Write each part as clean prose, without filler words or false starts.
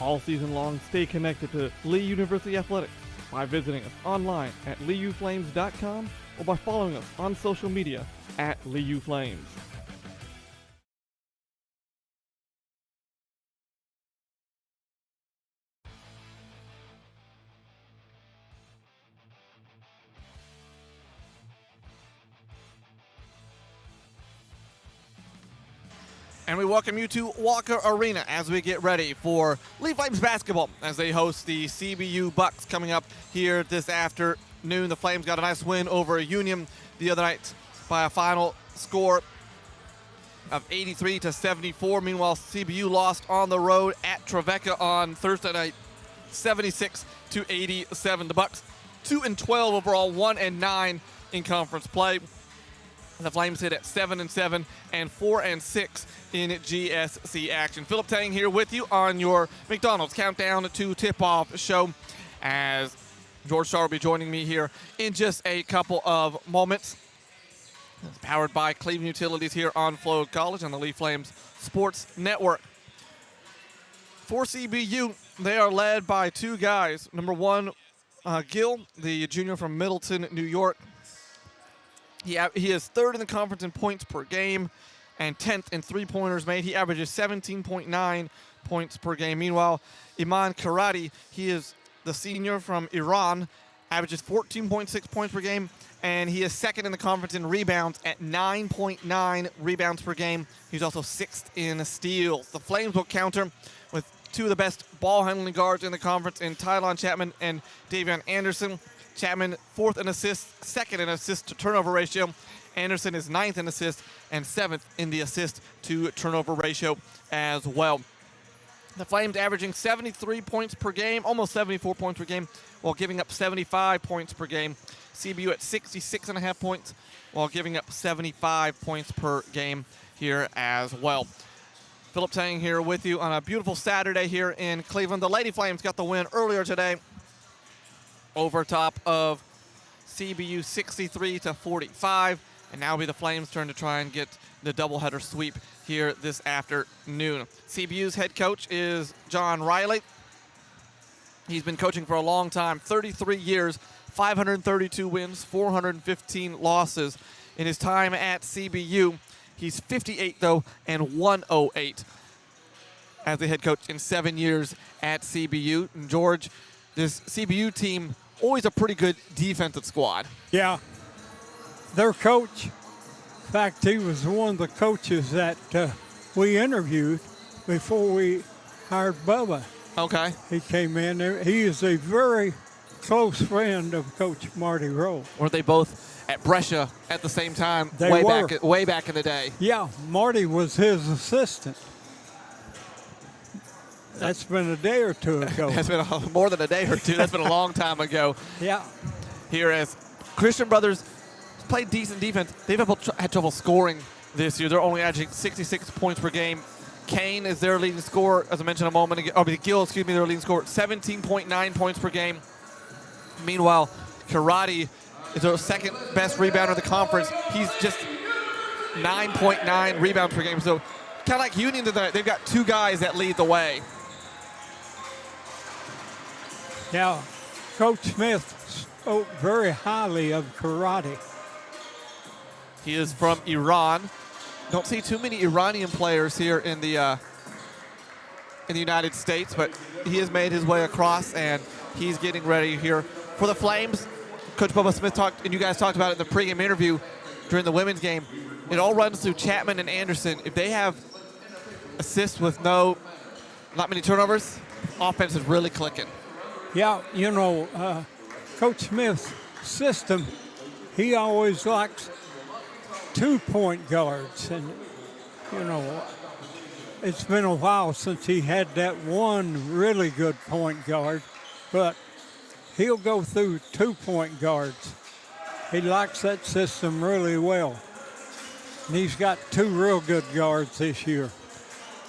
All season long, stay connected to Lee University Athletics by visiting us online at leeuflames.com or by following us on social media at leeuflames. And we welcome you to Walker Arena as we get ready for Lee Flames basketball as they host the CBU Bucks coming up here this afternoon. The Flames got a nice win over Union the other night by a final score of 83-74. Meanwhile, CBU lost on the road at Trevecca on Thursday night, 76-87. The Bucks 2-12 overall, 1-9 in conference play. The Flames hit at 7-7 and 4-6 in GSC action. Philip Tang here with you on your McDonald's Countdown to Tip-Off show, as George Starr will be joining me here in just a couple of moments. It's powered by Cleveland Utilities here on Flow College on the Lee Flames Sports Network. For CBU, they are led by two guys. Number one, Gill, the junior from Middleton, New York. He is third in the conference in points per game and 10th in three-pointers made. He averages 17.9 points per game. Meanwhile, Iman Karati, he is the senior from Iran, averages 14.6 points per game, and he is second in the conference in rebounds at 9.9 rebounds per game. He's also sixth in steals. The Flames will counter with two of the best ball-handling guards in the conference in Tylon Chapman and Davion Anderson. Chapman, fourth in assists, second in assist-to-turnover ratio. Anderson is ninth in assists and seventh in the assist-to-turnover ratio as well. The Flames averaging 73 points per game, almost 74 points per game, while giving up 75 points per game. CBU at 66.5 points, while giving up 75 points per game here as well. Philip Tang here with you on a beautiful Saturday here in Cleveland. The Lady Flames got the win earlier today over top of CBU 63-45, and now it'll be the Flames' turn to try and get the doubleheader sweep here this afternoon. CBU's head coach is John Riley. He's been coaching for a long time, 33 years, 532 wins, 415 losses in his time at CBU. He's 58 though and 108 as the head coach in 7 years at CBU. And George, this CBU team, always a pretty good defensive squad. Yeah. Their coach, in fact, he was one of the coaches that we interviewed before we hired Bubba. Okay. He came in there. He is a very close friend of Coach Marty Rowe. Were they both at Brescia at the same time? They way were. back in the day. Yeah, Marty was his assistant. That's been a day or two ago. That's been more than a day or two. That's been a long time ago. Yeah. Here as Christian Brothers played decent defense. They've had trouble scoring this year. They're only averaging 66 points per game. Kane is their leading scorer, as I mentioned a moment ago. Gill, their leading scorer, 17.9 points per game. Meanwhile, Karati is their second best rebounder in the conference. He's just 9.9 rebounds per game. So kind of like Union tonight, they've got two guys that lead the way. Yeah, Coach Smith spoke very highly of Karate. He is from Iran. Don't see too many Iranian players here in the United States, but he has made his way across, and he's getting ready here for the Flames. Coach Bubba Smith talked, and you guys talked about it in the pregame interview during the women's game. It all runs through Chapman and Anderson. If they have assists with not many turnovers, offense is really clicking. Yeah, Coach Smith's system, he always likes 2-point guards. And, it's been a while since he had that one really good point guard, but he'll go through 2-point guards. He likes that system really well. And he's got two real good guards this year.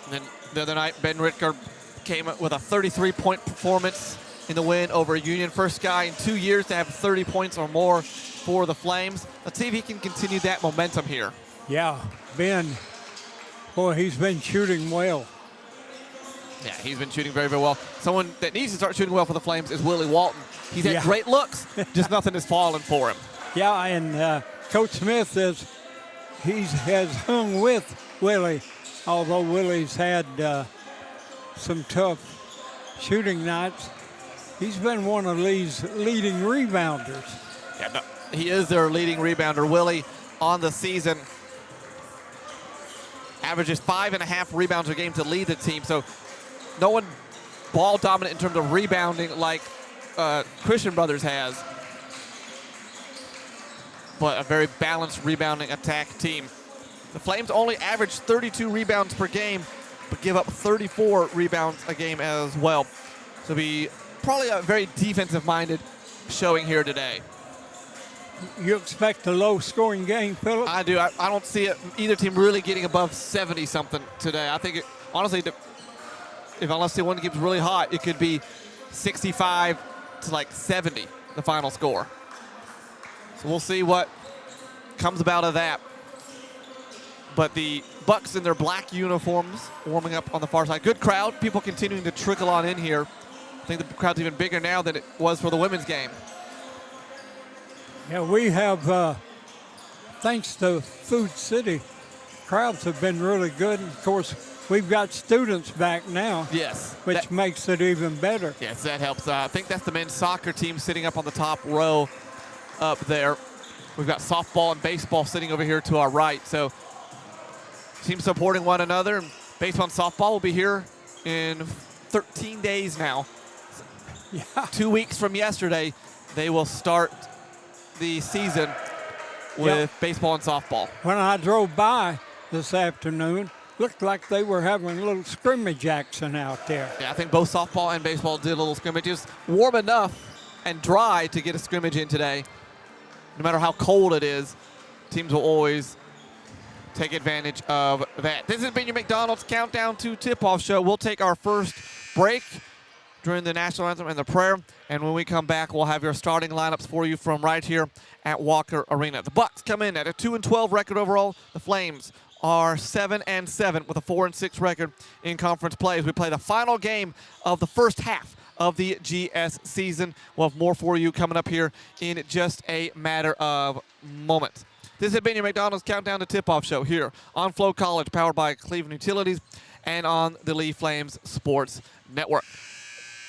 And then the other night, Ben Ritker came up with a 33-point performance in the win over Union. First guy in 2 years to have 30 points or more for the Flames. Let's see if he can continue that momentum here. Yeah, Ben, boy, he's been shooting well. Yeah, he's been shooting very, very well. Someone that needs to start shooting well for the Flames is Willie Walton. He's had great looks, just nothing has fallen for him. Yeah, and Coach Smith has hung with Willie, although Willie's had some tough shooting nights. He's been one of Lee's leading rebounders. Yeah, no, he is their leading rebounder. Willie on the season averages 5.5 rebounds a game to lead the team. So no one ball dominant in terms of rebounding like Christian Brothers has. But a very balanced rebounding attack team. The Flames only average 32 rebounds per game, but give up 34 rebounds a game as well. So be probably a very defensive-minded showing here today. You expect a low-scoring game, Philip? I do. I don't see either team really getting above 70-something today. I think, honestly, unless the one gets really hot, it could be 65 to like 70, the final score. So we'll see what comes about of that. But the Bucks in their black uniforms warming up on the far side. Good crowd. People continuing to trickle on in here. I think the crowd's even bigger now than it was for the women's game. Yeah, we have, thanks to Food City, crowds have been really good. And of course, we've got students back now. Yes. Which makes it even better. Yes, that helps. I think that's the men's soccer team sitting up on the top row up there. We've got softball and baseball sitting over here to our right. So teams supporting one another. Baseball and softball will be here in 13 days now. Yeah. 2 weeks from yesterday, they will start the season with baseball and softball. When I drove by this afternoon, looked like they were having a little scrimmage action out there. Yeah, I think both softball and baseball did a little scrimmages. Warm enough and dry to get a scrimmage in today. No matter how cold it is, teams will always take advantage of that. This has been your McDonald's Countdown to Tip-Off show. We'll take our first break during the national anthem and the prayer, and when we come back, we'll have your starting lineups for you from right here at Walker Arena. The Bucks come in at a 2-12 record overall. The Flames are 7-7 with a 4-6 record in conference play as we play the final game of the first half of the GS season. We'll have more for you coming up here in just a matter of moments. This has been your McDonald's Countdown to Tip-Off show here on Flow College, powered by Cleveland Utilities, and on the Lee Flames Sports Network.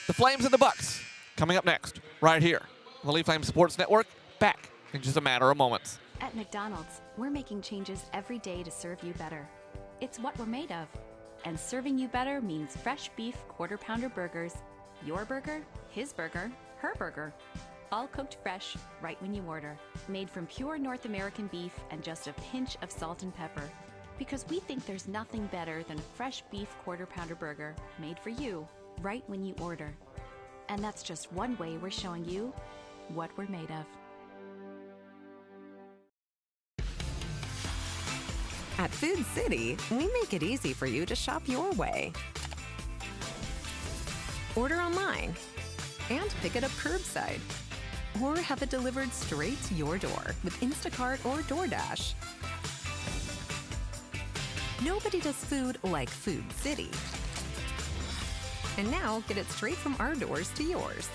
The Flames and the Bucks coming up next, right here on the Lee Flames Sports Network, back in just a matter of moments. At McDonald's, we're making changes every day to serve you better. It's what we're made of. And serving you better means fresh beef quarter-pounder burgers. Your burger, his burger, her burger. All cooked fresh, right when you order. Made from pure North American beef and just a pinch of salt and pepper. Because we think there's nothing better than a fresh beef quarter-pounder burger made for you, right when you order. And that's just one way we're showing you what we're made of. At Food City, we make it easy for you to shop your way. Order online and pick it up curbside. Or have it delivered straight to your door with Instacart or DoorDash. Nobody does food like Food City. And now get it straight from our doors to yours.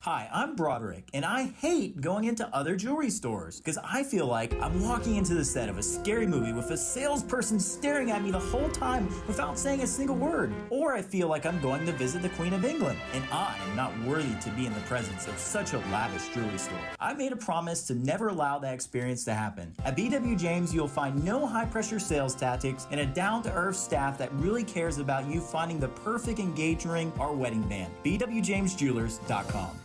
Hi, I'm Broderick, and I hate going into other jewelry stores because I feel like I'm walking into the set of a scary movie with a salesperson staring at me the whole time without saying a single word. Or I feel like I'm going to visit the Queen of England, and I am not worthy to be in the presence of such a lavish jewelry store. I made a promise to never allow that experience to happen. At BW James, you'll find no high-pressure sales tactics and a down-to-earth staff that really cares about you finding the perfect engagement ring or wedding band. BWJamesJewelers.com.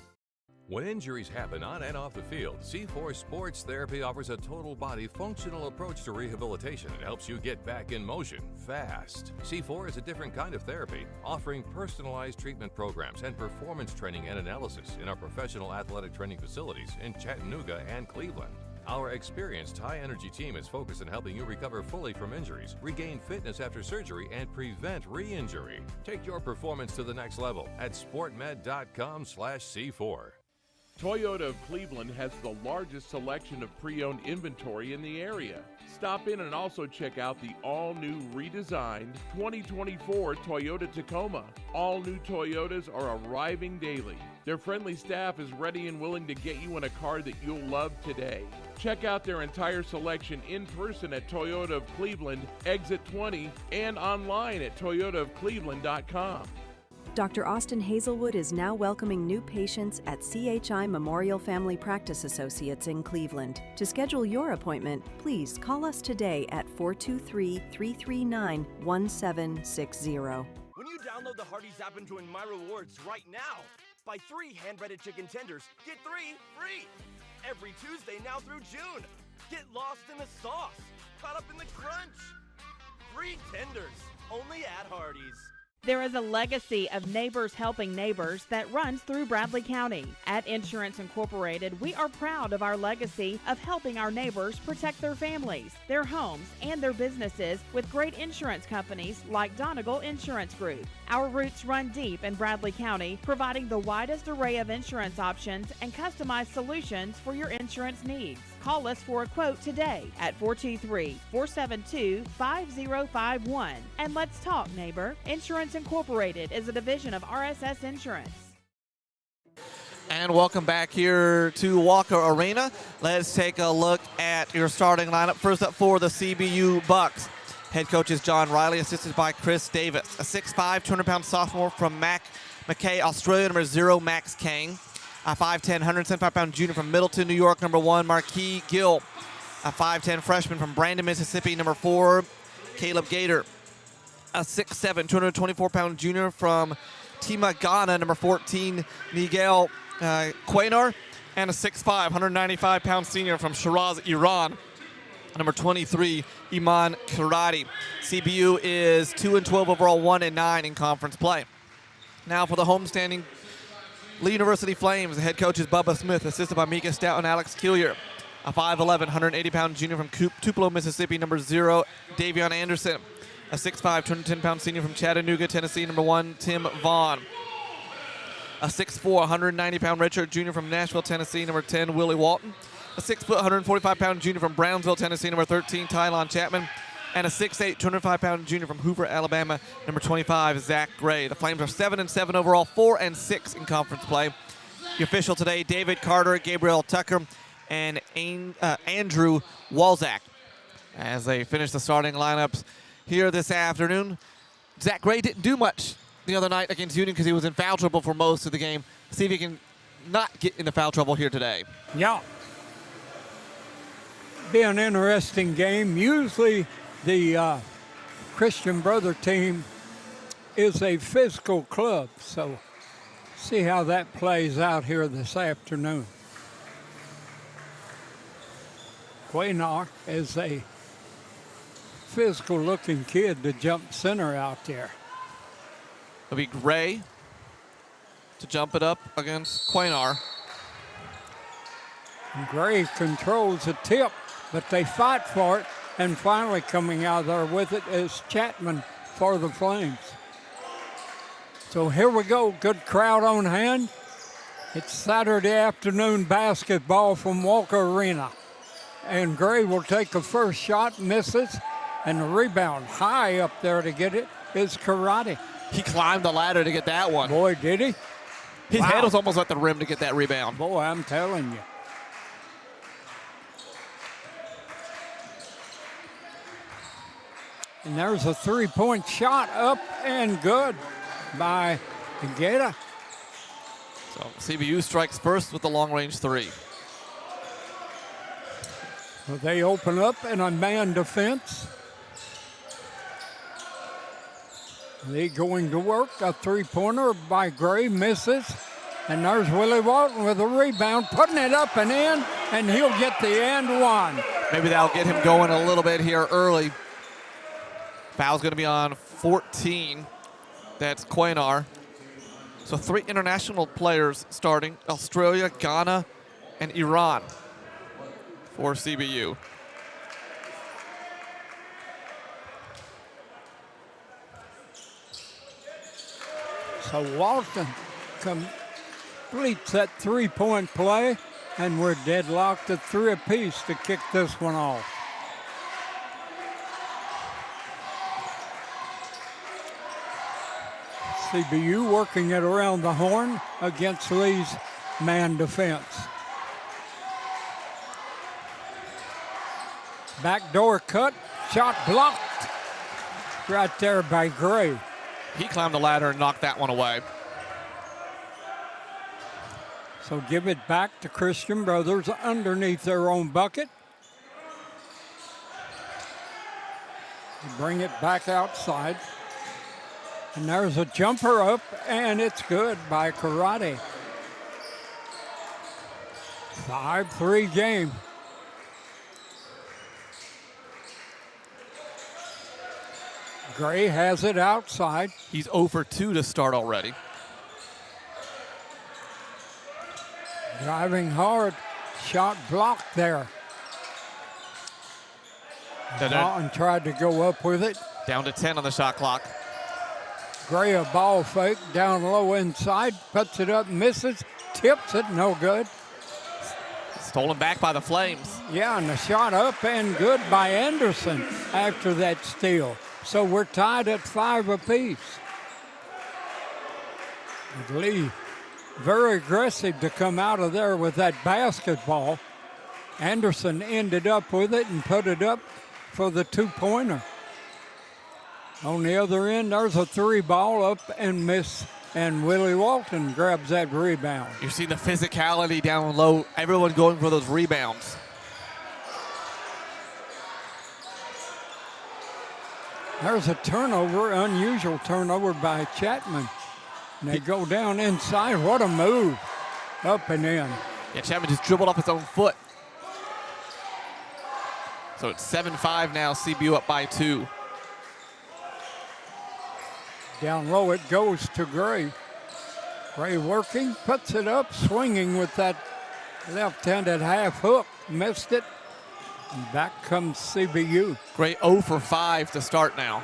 When injuries happen on and off the field, C4 Sports Therapy offers a total body functional approach to rehabilitation that helps you get back in motion fast. C4 is a different kind of therapy, offering personalized treatment programs and performance training and analysis in our professional athletic training facilities in Chattanooga and Cleveland. Our experienced high-energy team is focused on helping you recover fully from injuries, regain fitness after surgery, and prevent re-injury. Take your performance to the next level at sportmed.com/C4. Toyota of Cleveland has the largest selection of pre-owned inventory in the area. Stop in and also check out the all-new redesigned 2024 Toyota Tacoma. All new Toyotas are arriving daily. Their friendly staff is ready and willing to get you in a car that you'll love today. Check out their entire selection in person at Toyota of Cleveland, Exit 20, and online at toyotaofcleveland.com. Dr. Austin Hazelwood is now welcoming new patients at CHI Memorial Family Practice Associates in Cleveland. To schedule your appointment, please call us today at 423-339-1760. When you download the Hardee's app and join My Rewards right now, buy 3 hand-breaded chicken tenders, get 3 free. Every Tuesday now through June. Get lost in the sauce, caught up in the crunch. Free tenders, only at Hardee's. There is a legacy of neighbors helping neighbors that runs through Bradley County. At Insurance Incorporated, we are proud of our legacy of helping our neighbors protect their families, their homes, and their businesses with great insurance companies like Donegal Insurance Group. Our roots run deep in Bradley County, providing the widest array of insurance options and customized solutions for your insurance needs. Call us for a quote today at 423-472-5051. And let's talk, neighbor. Insurance Incorporated is a division of RSS Insurance. And welcome back here to Walker Arena. Let's take a look at your starting lineup. First up for the CBU Bucks. Head coach is John Riley, assisted by Chris Davis. A 6'5", 200-pound sophomore from McKay, Australia, number 0, Max Kane. A 5'10", 175-pound junior from Middleton, New York, number 1, Marquis Gill. A 5'10" freshman from Brandon, Mississippi, number 4, Caleb Gator. A 6'7", 224-pound junior from Tima, Ghana, number 14, Miguel Quainar. And a 6'5", 195-pound senior from Shiraz, Iran, number 23, Iman Karati. CBU is 2-12 overall, 1-9 in conference play. Now for the homestanding Lee University Flames, the head coach is Bubba Smith, assisted by Mika Stout and Alex Killier. A 5'11", 180-pound junior from Tupelo, Mississippi, number 0, Davion Anderson. A 6'5", 210-pound senior from Chattanooga, Tennessee, number 1, Tim Vaughn. A 6'4", 190-pound redshirt junior from Nashville, Tennessee, number 10, Willie Walton. A 6', 145-pound junior from Brownsville, Tennessee, number 13, Tylon Chapman. And a 6'8", 205-pound junior from Hoover, Alabama, number 25, Zach Gray. The Flames are 7-7 overall, 4-6 in conference play. The official today, David Carter, Gabriel Tucker, and Andrew Walzak. As they finish the starting lineups here this afternoon, Zach Gray didn't do much the other night against Union because he was in foul trouble for most of the game. See if he can not get into foul trouble here today. Yeah. Be an interesting game. Usually the Christian Brother team is a physical club, so see how that plays out here this afternoon. Quainar is a physical-looking kid to jump center out there. It'll be Gray to jump it up against Quainar. Gray controls the tip, but they fight for it. And finally coming out there with it is Chapman for the Flames. So here we go, good crowd on hand. It's Saturday afternoon basketball from Walker Arena. And Gray will take a first shot, misses, and the rebound high up there to get it is Karate. He climbed the ladder to get that one. Boy, did he? His head was almost at the rim to get that rebound. Boy, I'm telling you. And there's a three-point shot up and good by Geta. So CBU strikes first with the long-range 3. So they open up in a man defense. They going to work. A three-pointer by Gray misses. And there's Willie Walton with a rebound, putting it up and in, and he'll get the and one. Maybe that'll get him going a little bit here early. Foul's going to be on 14. That's Quainar. So 3 international players starting, Australia, Ghana, and Iran for CBU. So Walton completes that three-point play, and we're deadlocked at 3 apiece to kick this one off. CBU working it around the horn against Lee's man defense. Backdoor cut, shot blocked right there by Gray. He climbed the ladder and knocked that one away. So give it back to Christian Brothers underneath their own bucket. Bring it back outside. And there's a jumper up, and it's good by Karate. 5-3 game. Gray has it outside. He's 0 for 2 to start already. Driving hard, shot blocked there. And tried to go up with it. Down to 10 on the shot clock. Gray a ball fake down low inside, puts it up, misses, tips it, no good. Stolen back by the Flames. Yeah, and the shot up and good by Anderson after that steal. So we're tied at 5 apiece. But Lee, very aggressive to come out of there with that basketball. Anderson ended up with it and put it up for the two-pointer. On the other end, there's a 3-ball up and miss, and Willie Walton grabs that rebound. You see the physicality down low, everyone going for those rebounds. There's a turnover, unusual turnover by Chapman. And they go down inside. What a move. Up and in. Yeah, Chapman just dribbled off his own foot. So it's 7-5 now, CBU up by 2. Down low it goes to Gray. Gray working, puts it up, swinging with that left-handed half hook. Missed it. And back comes CBU. Gray 0 for 5 to start now.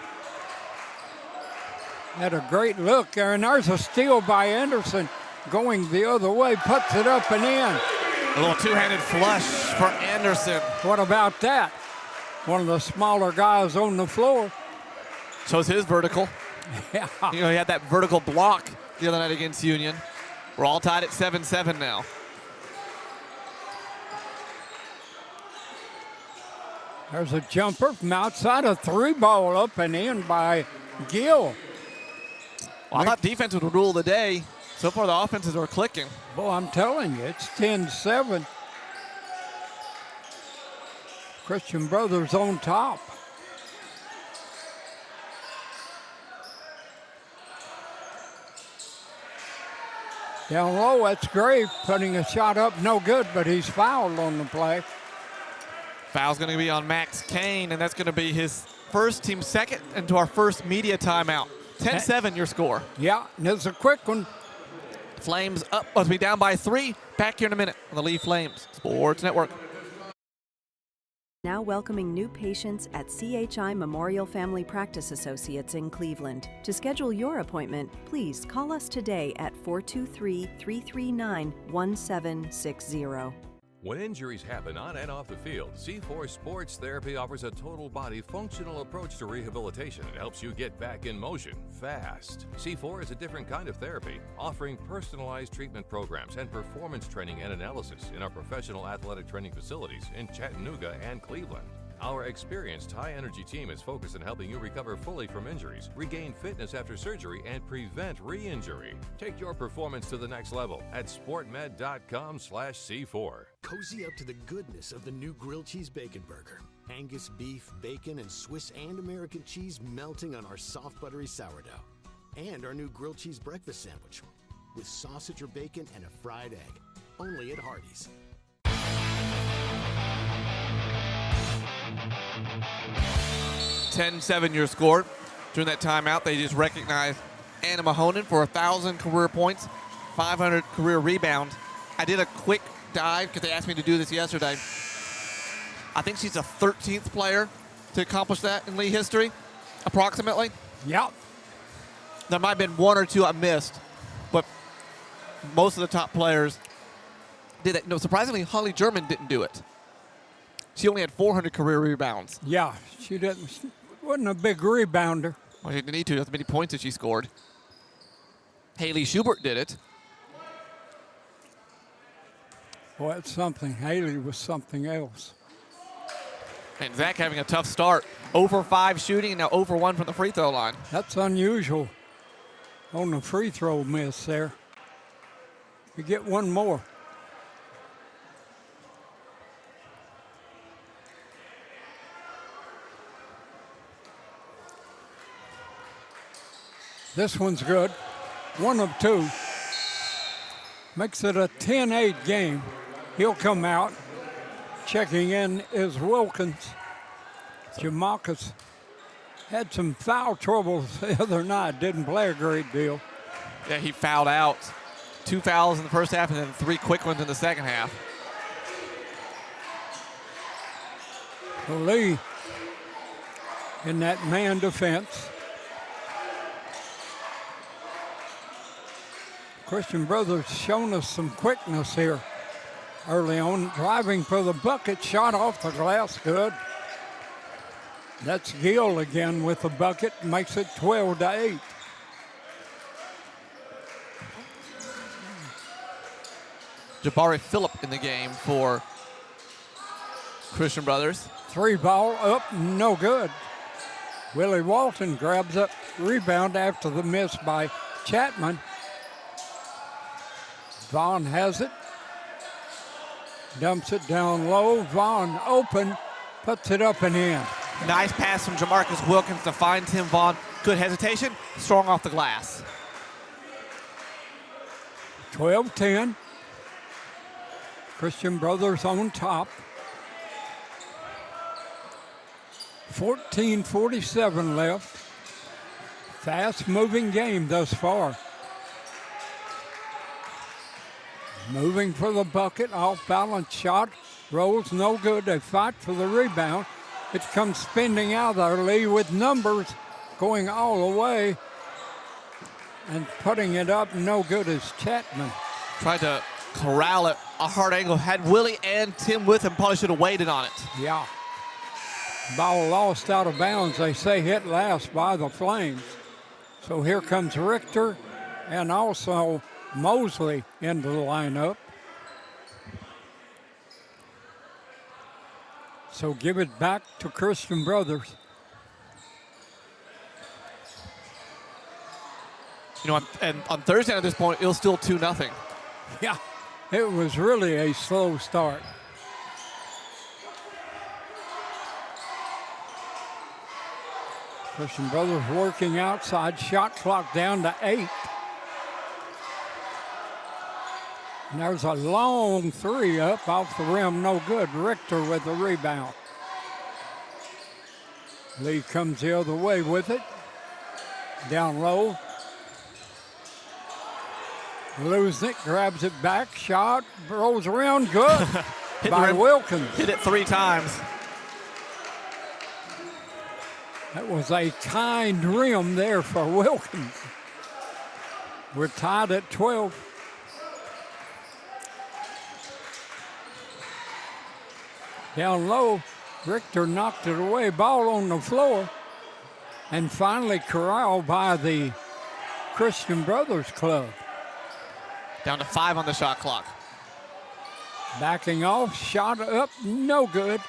Had a great look there, and there's a steal by Anderson going the other way, puts it up and in. A little two-handed flush for Anderson. What about that? One of the smaller guys on the floor. Shows his vertical. Yeah. You know, he had that vertical block the other night against Union. We're all tied at 7-7 now. There's a jumper from outside, a 3-ball up and in by Gill. Well, I thought defense would rule the day. So far, the offenses are clicking. Boy, I'm telling you, it's 10-7. Christian Brothers on top. Down low, that's Gray putting a shot up, no good, but he's fouled on the play. Foul's going to be on Max Kane, and that's going to be his first, team second, into our first media timeout. 10-7 your score. Yeah, and it's a quick one. Flames up, must be down by 3. Back here in a minute on the Lee Flames Sports Network. Now welcoming new patients at CHI Memorial Family Practice Associates in Cleveland. To schedule your appointment, please call us today at 423-339-1760. When injuries happen on and off the field, C4 Sports Therapy offers a total body functional approach to rehabilitation and helps you get back in motion fast. C4 is a different kind of therapy, offering personalized treatment programs and performance training and analysis in our professional athletic training facilities in Chattanooga and Cleveland. Our experienced high-energy team is focused on helping you recover fully from injuries, regain fitness after surgery, and prevent re-injury. Take your performance to the next level at sportmed.com/C4. Cozy up to the goodness of the new grilled cheese bacon burger. Angus beef, bacon, and Swiss and American cheese melting on our soft buttery sourdough. And our new grilled cheese breakfast sandwich with sausage or bacon and a fried egg. Only at Hardee's. 10-7 your score. During that timeout, they just recognized Anna Mahonen for 1,000 career points, 500 career rebounds. I did a quick dive because they asked me to do this yesterday. I think she's the 13th player to accomplish that in Lee history, approximately. Yep. There might have been one or two I missed, but most of the top players did that. No, surprisingly, Holly German didn't do it. She only had 400 career rebounds. Yeah, she wasn't a big rebounder. Well, she didn't need to. That's many points that she scored. Haley Schubert did it. Well, that's something. Haley was something else. And Zach having a tough start. Over 5 shooting and now over 1 from the free throw line. That's unusual on the free throw miss there. You get one more. This one's good. 1 of 2. Makes it a 10-8 game. He'll come out. Checking in is Wilkins. Jamarcus had some foul troubles the other night. Didn't play a great deal. Yeah, he fouled out. 2 fouls in the first half and then 3 quick ones in the second half. So Lee in that man defense. Christian Brothers shown us some quickness here early on. Driving for the bucket, shot off the glass, good. That's Gill again with the bucket, makes it 12-8. Jabari Phillip in the game for Christian Brothers. 3 ball up, no good. Willie Walton grabs up rebound after the miss by Chapman. Vaughn has it. Dumps it down low. Vaughn open, puts it up and in. Nice pass from Jamarcus Wilkins to find Tim Vaughn. Good hesitation, strong off the glass. 12-10. Christian Brothers on top. 14:47 left. Fast-moving game thus far. Moving for the bucket, off-balance shot. Rolls no good. They fight for the rebound. It comes spinning out there, Lee, with numbers going all the way. And putting it up, no good is Chapman. Tried to corral it. A hard angle. Had Willie and Tim with him. Probably should have waited on it. Yeah. Ball lost out of bounds. They say hit last by the Flames. So here comes Richter and also Mosley into the lineup. So give it back to Christian Brothers. You know, and on Thursday at this point, it was still 2-0. Yeah, it was really a slow start. Christian Brothers working outside, shot clock down to 8. And there's a long 3 up off the rim, no good. Richter with the rebound. Lee comes the other way with it. Down low. Losing it, grabs it back, shot, rolls around, good. by Wilkins. Hit it 3 times. That was a kind rim there for Wilkins. We're tied at 12. Down low, Richter knocked it away, ball on the floor, and finally corralled by the Christian Brothers club. Down to 5 on the shot clock. Backing off, shot up, no good.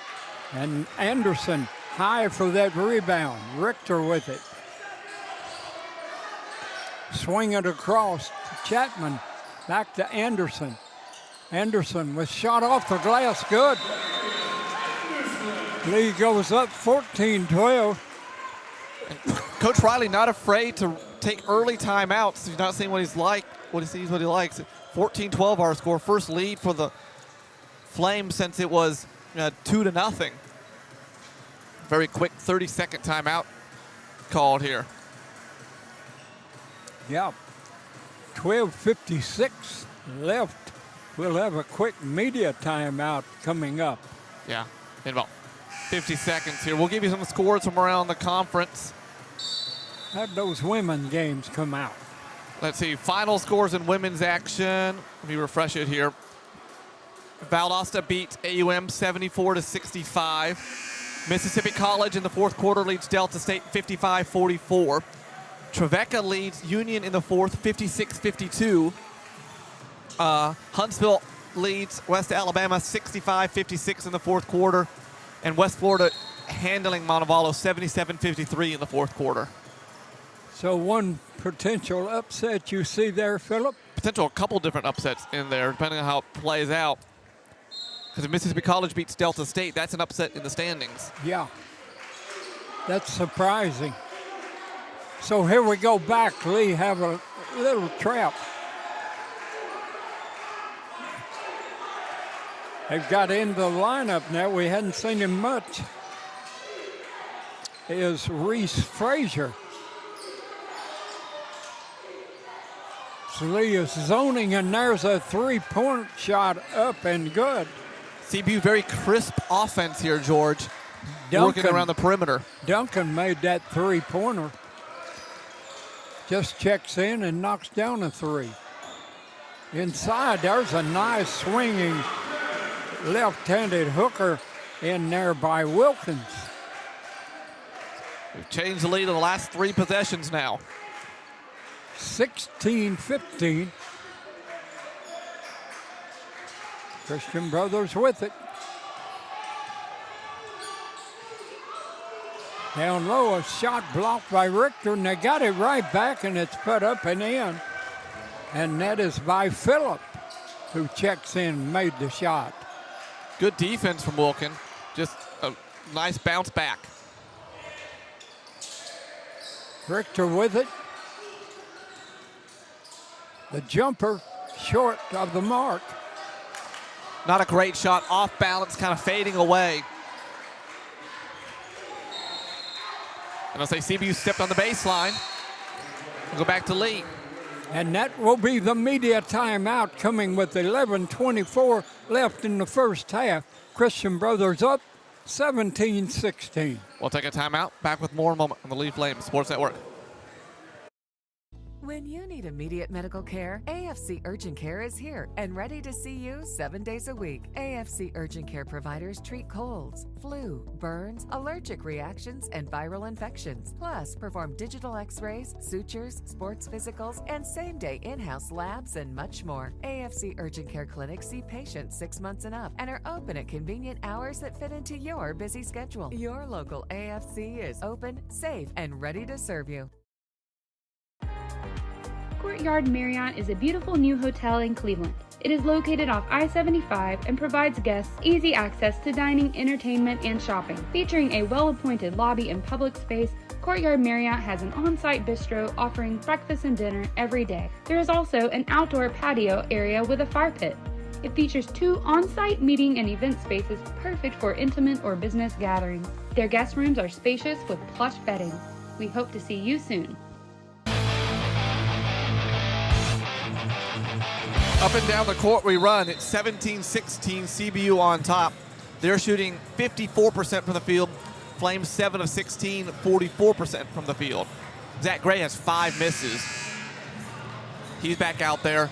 And Anderson high for that rebound. Richter with it. Swing it across to Chapman. Back to Anderson. Anderson with shot off the glass, good. Lee goes up 14-12. Coach Riley not afraid to take early timeouts. He's not seeing what he's like, what he sees, what he likes. 14-12 our score. First lead for the Flames since it was 2-0. Very quick 30-second timeout called here. Yeah, 12:56 left. We'll have a quick media timeout coming up. Yeah, in about 50 seconds here. We'll give you some scores from around the conference. How'd those women games come out? Let's see, final scores in women's action. Let me refresh it here. Valdosta beat AUM 74-65. Mississippi College in the fourth quarter leads Delta State 55-44. Trevecca leads Union in the fourth 56-52. Huntsville leads West Alabama 65-56 in the fourth quarter. And West Florida handling Montevallo 77-53 in the fourth quarter. So one potential upset you see there, Philip? Potential a couple different upsets in there, depending on how it plays out. Because if Mississippi College beats Delta State, that's an upset in the standings. Yeah, that's surprising. So here we go back. Lee have a little trap. They've got into the lineup now. We hadn't seen him much. Is Reese Frazier. So Lee is zoning, and there's a three-point shot up and good. CBU very crisp offense here, George. Working around the perimeter. Duncan made that three-pointer. Just checks in and knocks down a three. Inside, there's a nice swinging left-handed hooker in there by Wilkins. We've changed the lead in the last three possessions now. 16-15. Christian Brothers with it. Down low, a shot blocked by Richter, and they got it right back, and it's put up and in. And that is by Phillip, who checks in and made the shot. Good defense from Wilkin. Just a nice bounce back. Richter with it. The jumper short of the mark. Not a great shot, off balance, kind of fading away. And I'll say CBU stepped on the baseline. We'll go back to Lee. And that will be the media timeout coming with 11:24 left in the first half. Christian Brothers up 17-16. We'll take a timeout. Back with more in a moment on the Lee Flames Sports Network. When you need immediate medical care, AFC Urgent Care is here and ready to see you 7 days a week. AFC Urgent Care providers treat colds, flu, burns, allergic reactions, and viral infections. Plus, perform digital x-rays, sutures, sports physicals, and same-day in-house labs, and much more. AFC Urgent Care clinics see patients 6 months and up and are open at convenient hours that fit into your busy schedule. Your local AFC is open, safe, and ready to serve you. Courtyard Marriott is a beautiful new hotel in Cleveland. It is located off I-75 and provides guests easy access to dining, entertainment, and shopping. Featuring a well-appointed lobby and public space, Courtyard Marriott has an on-site bistro offering breakfast and dinner every day. There is also an outdoor patio area with a fire pit. It features 2 on-site meeting and event spaces perfect for intimate or business gatherings. Their guest rooms are spacious with plush bedding. We hope to see you soon. Up and down the court we run. It's 17-16, CBU on top. They're shooting 54% from the field. Flames 7 of 16, 44% from the field. Zach Gray has 5 misses. He's back out there,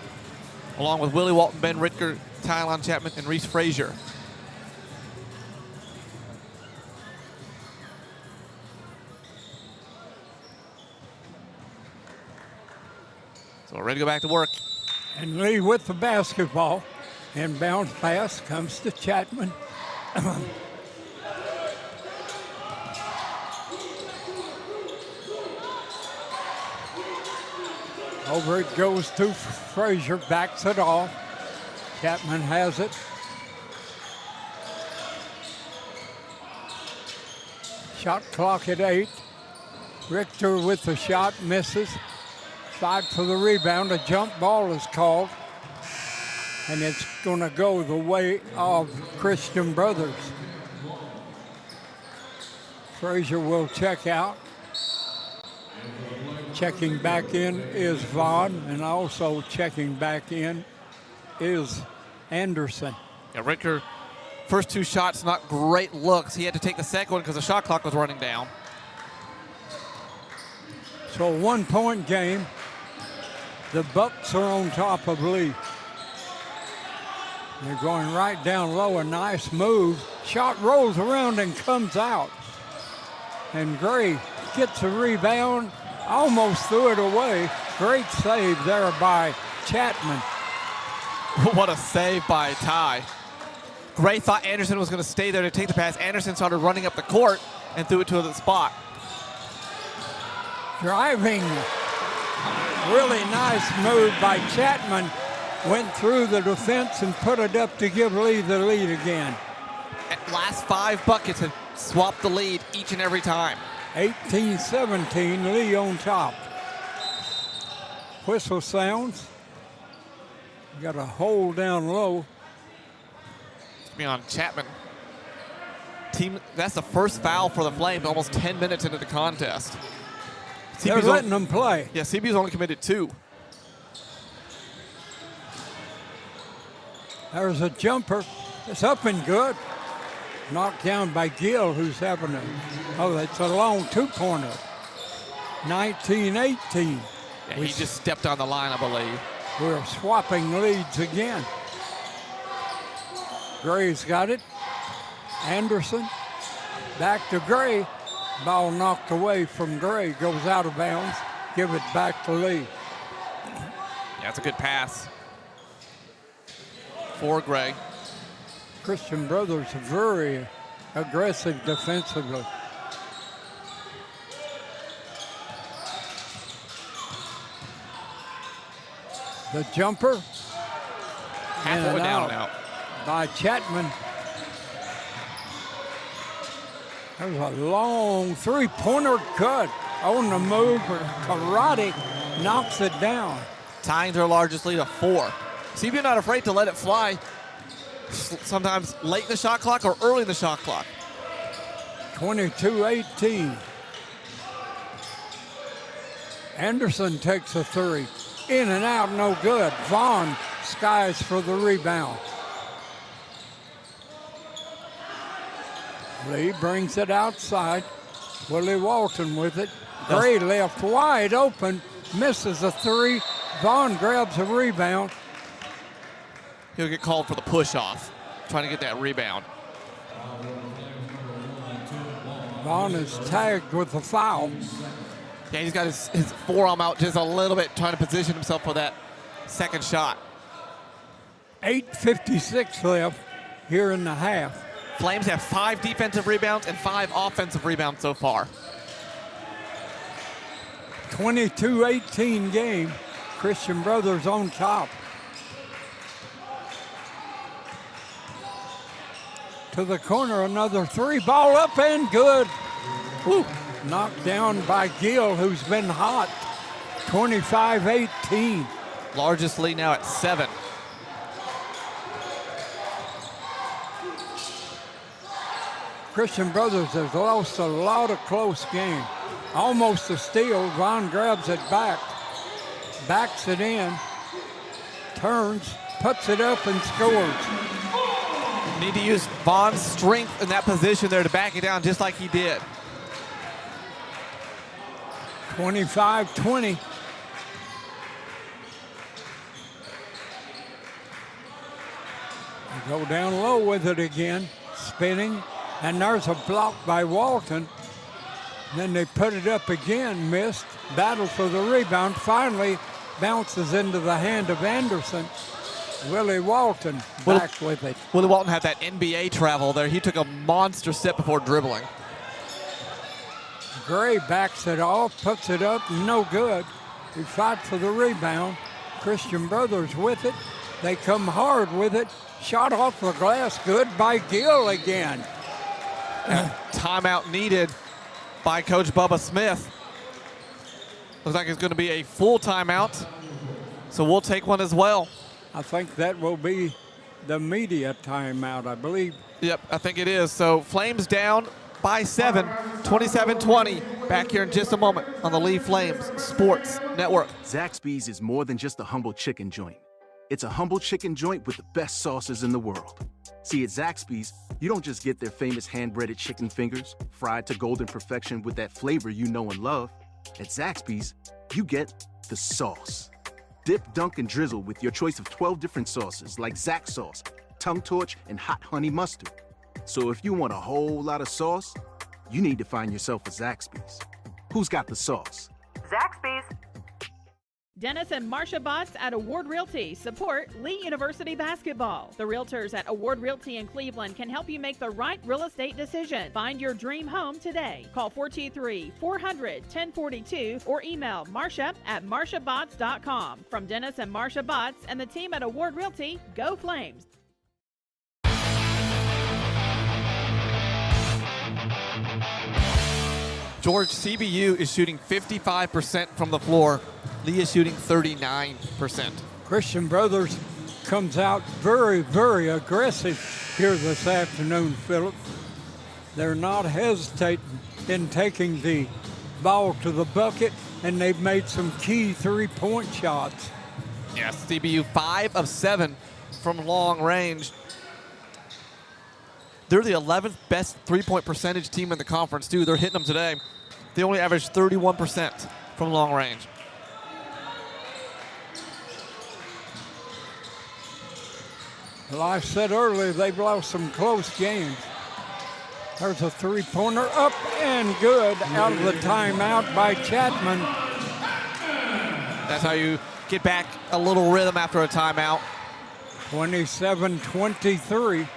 along with Willie Walton, Ben Rittker, Tylon Chapman, and Reese Frazier. So we're ready to go back to work. And Lee with the basketball. Inbound pass comes to Chapman. Over it goes to Frazier, backs it off. Chapman has it. Shot clock at 8. Richter with the shot, misses. Fight for the rebound. A jump ball is called. And it's going to go the way of Christian Brothers. Frazier will check out. Checking back in is Vaughn, and also checking back in is Anderson. Yeah, Ricker, first 2 shots, not great looks. He had to take the second one because the shot clock was running down. So a 1-point game. The Bucks are on top of Lee. They're going right down low. A nice move. Shot rolls around and comes out. And Gray gets a rebound. Almost threw it away. Great save there by Chapman. What a save by Ty. Gray thought Anderson was going to stay there to take the pass. Anderson started running up the court and threw it to the spot. Driving. Really nice move by Chapman. Went through the defense and put it up to give Lee the lead again. Last 5 buckets have swapped the lead each and every time. 18-17, Lee on top. Whistle sounds. Got a hold down low. It's me on Chapman. That's the first foul for the Flames almost 10 minutes into the contest. They're letting them play. Yeah, CB's only committed 2. There's a jumper. It's up and good. Knocked down by Gill, who's having that's a long 2-pointer. 19-18. Yeah, he just stepped on the line, I believe. We're swapping leads again. Gray's got it. Anderson. Back to Gray. Ball knocked away from Gray. Goes out of bounds. Give it back to Lee. Yeah, it's a good pass for Gray. Christian Brothers are very aggressive defensively. The jumper. Halfway down and out. By Chapman. That was a long 3-pointer cut on the move. Karate knocks it down. Tying their largest lead of 4. CB not afraid to let it fly. Sometimes late in the shot clock or early in the shot clock. 22-18. Anderson takes a 3. In and out, no good. Vaughn skies for the rebound. Lee brings it outside. Willie Walton with it. Gray left wide open. Misses a 3. Vaughn grabs a rebound. He'll get called for the push-off, trying to get that rebound. Vaughn is tagged with a foul. Yeah, he's got his forearm out just a little bit, trying to position himself for that second shot. 8:56 left here in the half. Flames have 5 defensive rebounds and 5 offensive rebounds so far. 22-18 game. Christian Brothers on top. To the corner, another 3. Ball up and good. Woo. Knocked down by Gill, who's been hot. 25-18. Largest lead now at 7. Christian Brothers has lost a lot of close games. Almost a steal. Vaughn grabs it back. Backs it in. Turns. Puts it up and scores. Need to use Vaughn's strength in that position there to back it down just like he did. 25-20. They go down low with it again. Spinning. And there's a block by Walton. Then they put it up again. Missed. Battle for the rebound. Finally bounces into the hand of Anderson. Willie Walton back with it. Willie Walton had that NBA travel there. He took a monster step before dribbling. Gray backs it off, puts it up, no good. He fights for the rebound. Christian Brothers with it. They come hard with it. Shot off the glass, good by Gill again. Timeout needed by Coach Bubba Smith. Looks like it's going to be a full timeout, so we'll take one as well. I think that will be the media timeout, I believe. Yep, I think it is. So Flames down by 7, 27-20. Back here in just a moment on the Lee Flames Sports Network. Zaxby's is more than just a humble chicken joint. It's a humble chicken joint with the best sauces in the world. See, at Zaxby's, you don't just get their famous hand-breaded chicken fingers, fried to golden perfection with that flavor you know and love. At Zaxby's, you get the sauce. Dip, dunk, and drizzle with your choice of 12 different sauces like Zax sauce, tongue torch, and hot honey mustard. So if you want a whole lot of sauce, you need to find yourself a Zaxby's. Who's got the sauce? Zaxby's. Dennis and Marcia Botts at Award Realty support Lee University basketball. The realtors at Award Realty in Cleveland can help you make the right real estate decision. Find your dream home today. Call 423-400-1042 or email marcia@marciabotts.com. From Dennis and Marcia Botts and the team at Award Realty, go Flames. George, CBU is shooting 55% from the floor. Lee is shooting 39%. Christian Brothers comes out very, very aggressive here this afternoon, Philip. They're not hesitating in taking the ball to the bucket, and they've made some key three-point shots. Yes, CBU 5 of 7 from long range. They're the 11th best three-point percentage team in the conference, too. They're hitting them today. They only average 31% from long range. Well, I said earlier they've lost some close games. There's a three-pointer up and good out of the timeout by Chapman. That's how you get back a little rhythm after a timeout. 27-23.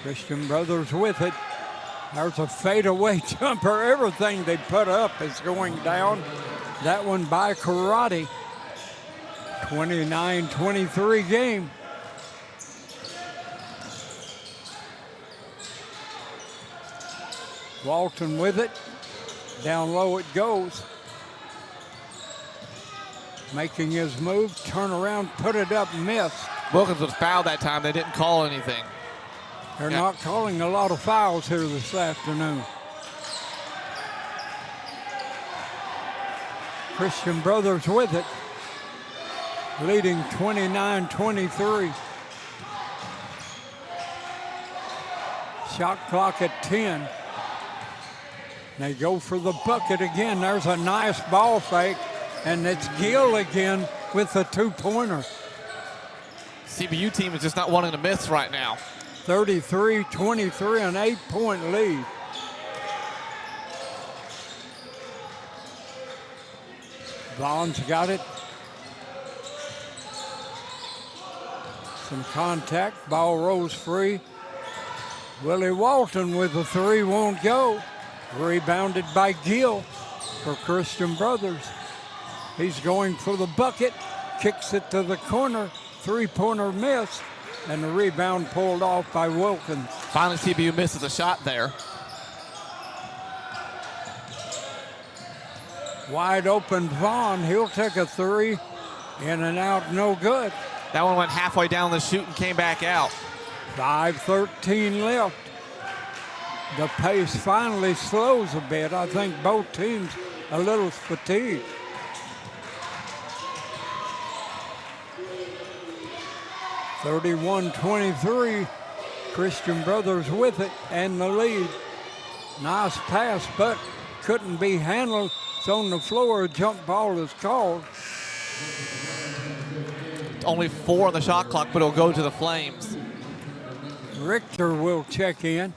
Christian Brothers with it. There's a fadeaway jumper. Everything they put up is going down. That one by Karate. 29-23 game. Walton with it. Down low it goes. Making his move, turn around, put it up, miss. Wilkins was fouled that time. They didn't call anything. They're not calling a lot of fouls here this afternoon. Christian Brothers with it, leading 29-23. Shot clock at 10. They go for the bucket again. There's a nice ball fake, and it's Gill again with the two-pointer. CBU team is just not wanting to miss right now. 33-23, an 8-point lead. Vaughn's got it. Some contact, ball rolls free. Willie Walton with the three, won't go. Rebounded by Gill for Christian Brothers. He's going for the bucket, kicks it to the corner, three-pointer missed, and the rebound pulled off by Wilkins. Finally, CBU misses a shot there. Wide open Vaughn, he'll take a three, in and out, no good. That one went halfway down the chute and came back out. 5:13 left. The pace finally slows a bit. I think both teams a little fatigued. (31-23), Christian Brothers with it and the lead. Nice pass, but couldn't be handled. It's on the floor. A jump ball is called. Only 4 on the shot clock, but it'll go to the Flames. Richter will check in.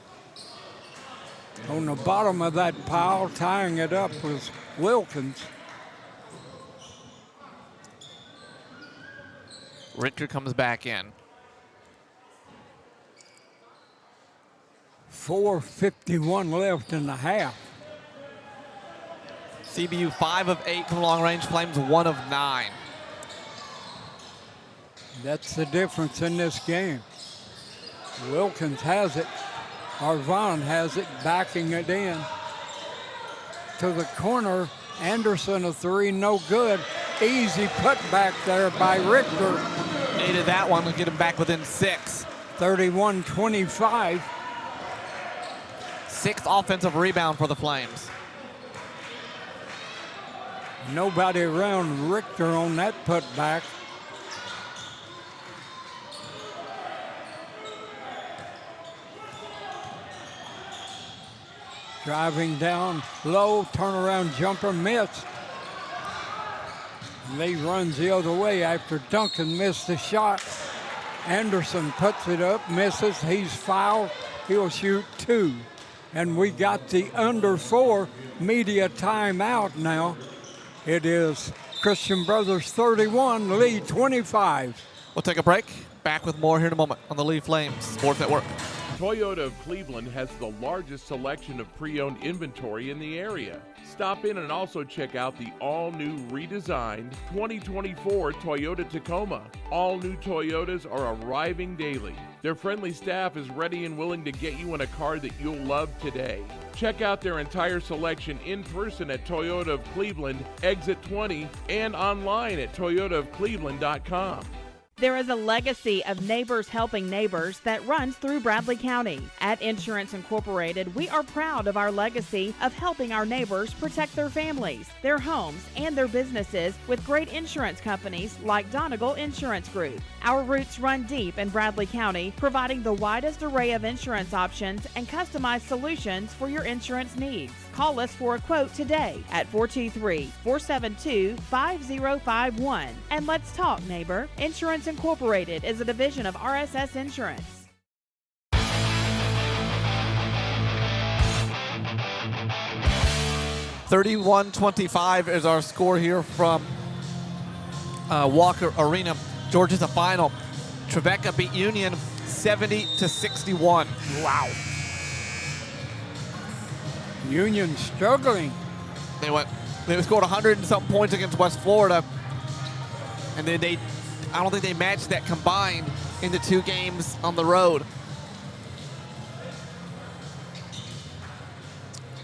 On the bottom of that pile, tying it up, was Wilkins. Richter comes back in. 4:51 left in the half. CBU 5 of 8 from long range, Flames 1 of 9. That's the difference in this game. Wilkins has it. Arvon has it, backing it in. To the corner, Anderson a three, no good. Easy put back there by Richter. Needed that one to get him back within 6. 31-25. 6th offensive rebound for the Flames. Nobody around Richter on that putback. Driving down low, turnaround jumper, missed. Lee runs the other way after Duncan missed the shot. Anderson puts it up, misses, he's fouled. He'll shoot 2. And we got the under 4 media timeout now. It is Christian Brothers 31, Lee 25. We'll take a break. Back with more here in a moment on the Lee Flames Sports Network. Toyota of Cleveland has the largest selection of pre-owned inventory in the area. Stop in and also check out the all-new redesigned 2024 Toyota Tacoma. All new Toyotas are arriving daily. Their friendly staff is ready and willing to get you in a car that you'll love today. Check out their entire selection in person at Toyota of Cleveland, Exit 20, and online at toyotaofcleveland.com. There is a legacy of neighbors helping neighbors that runs through Bradley County. At Insurance Incorporated, we are proud of our legacy of helping our neighbors protect their families, their homes, and their businesses with great insurance companies like Donegal Insurance Group. Our roots run deep in Bradley County, providing the widest array of insurance options and customized solutions for your insurance needs. Call us for a quote today at 423-472-5051. And let's talk, neighbor. Insurance Incorporated is a division of RSS Insurance. 31-25 is our score here from Walker Arena. Georgia's the final. Trevecca beat Union 70-61. Wow. Union struggling. They scored 100 and something points against West Florida, and then I don't think they matched that combined in the 2 games on the road.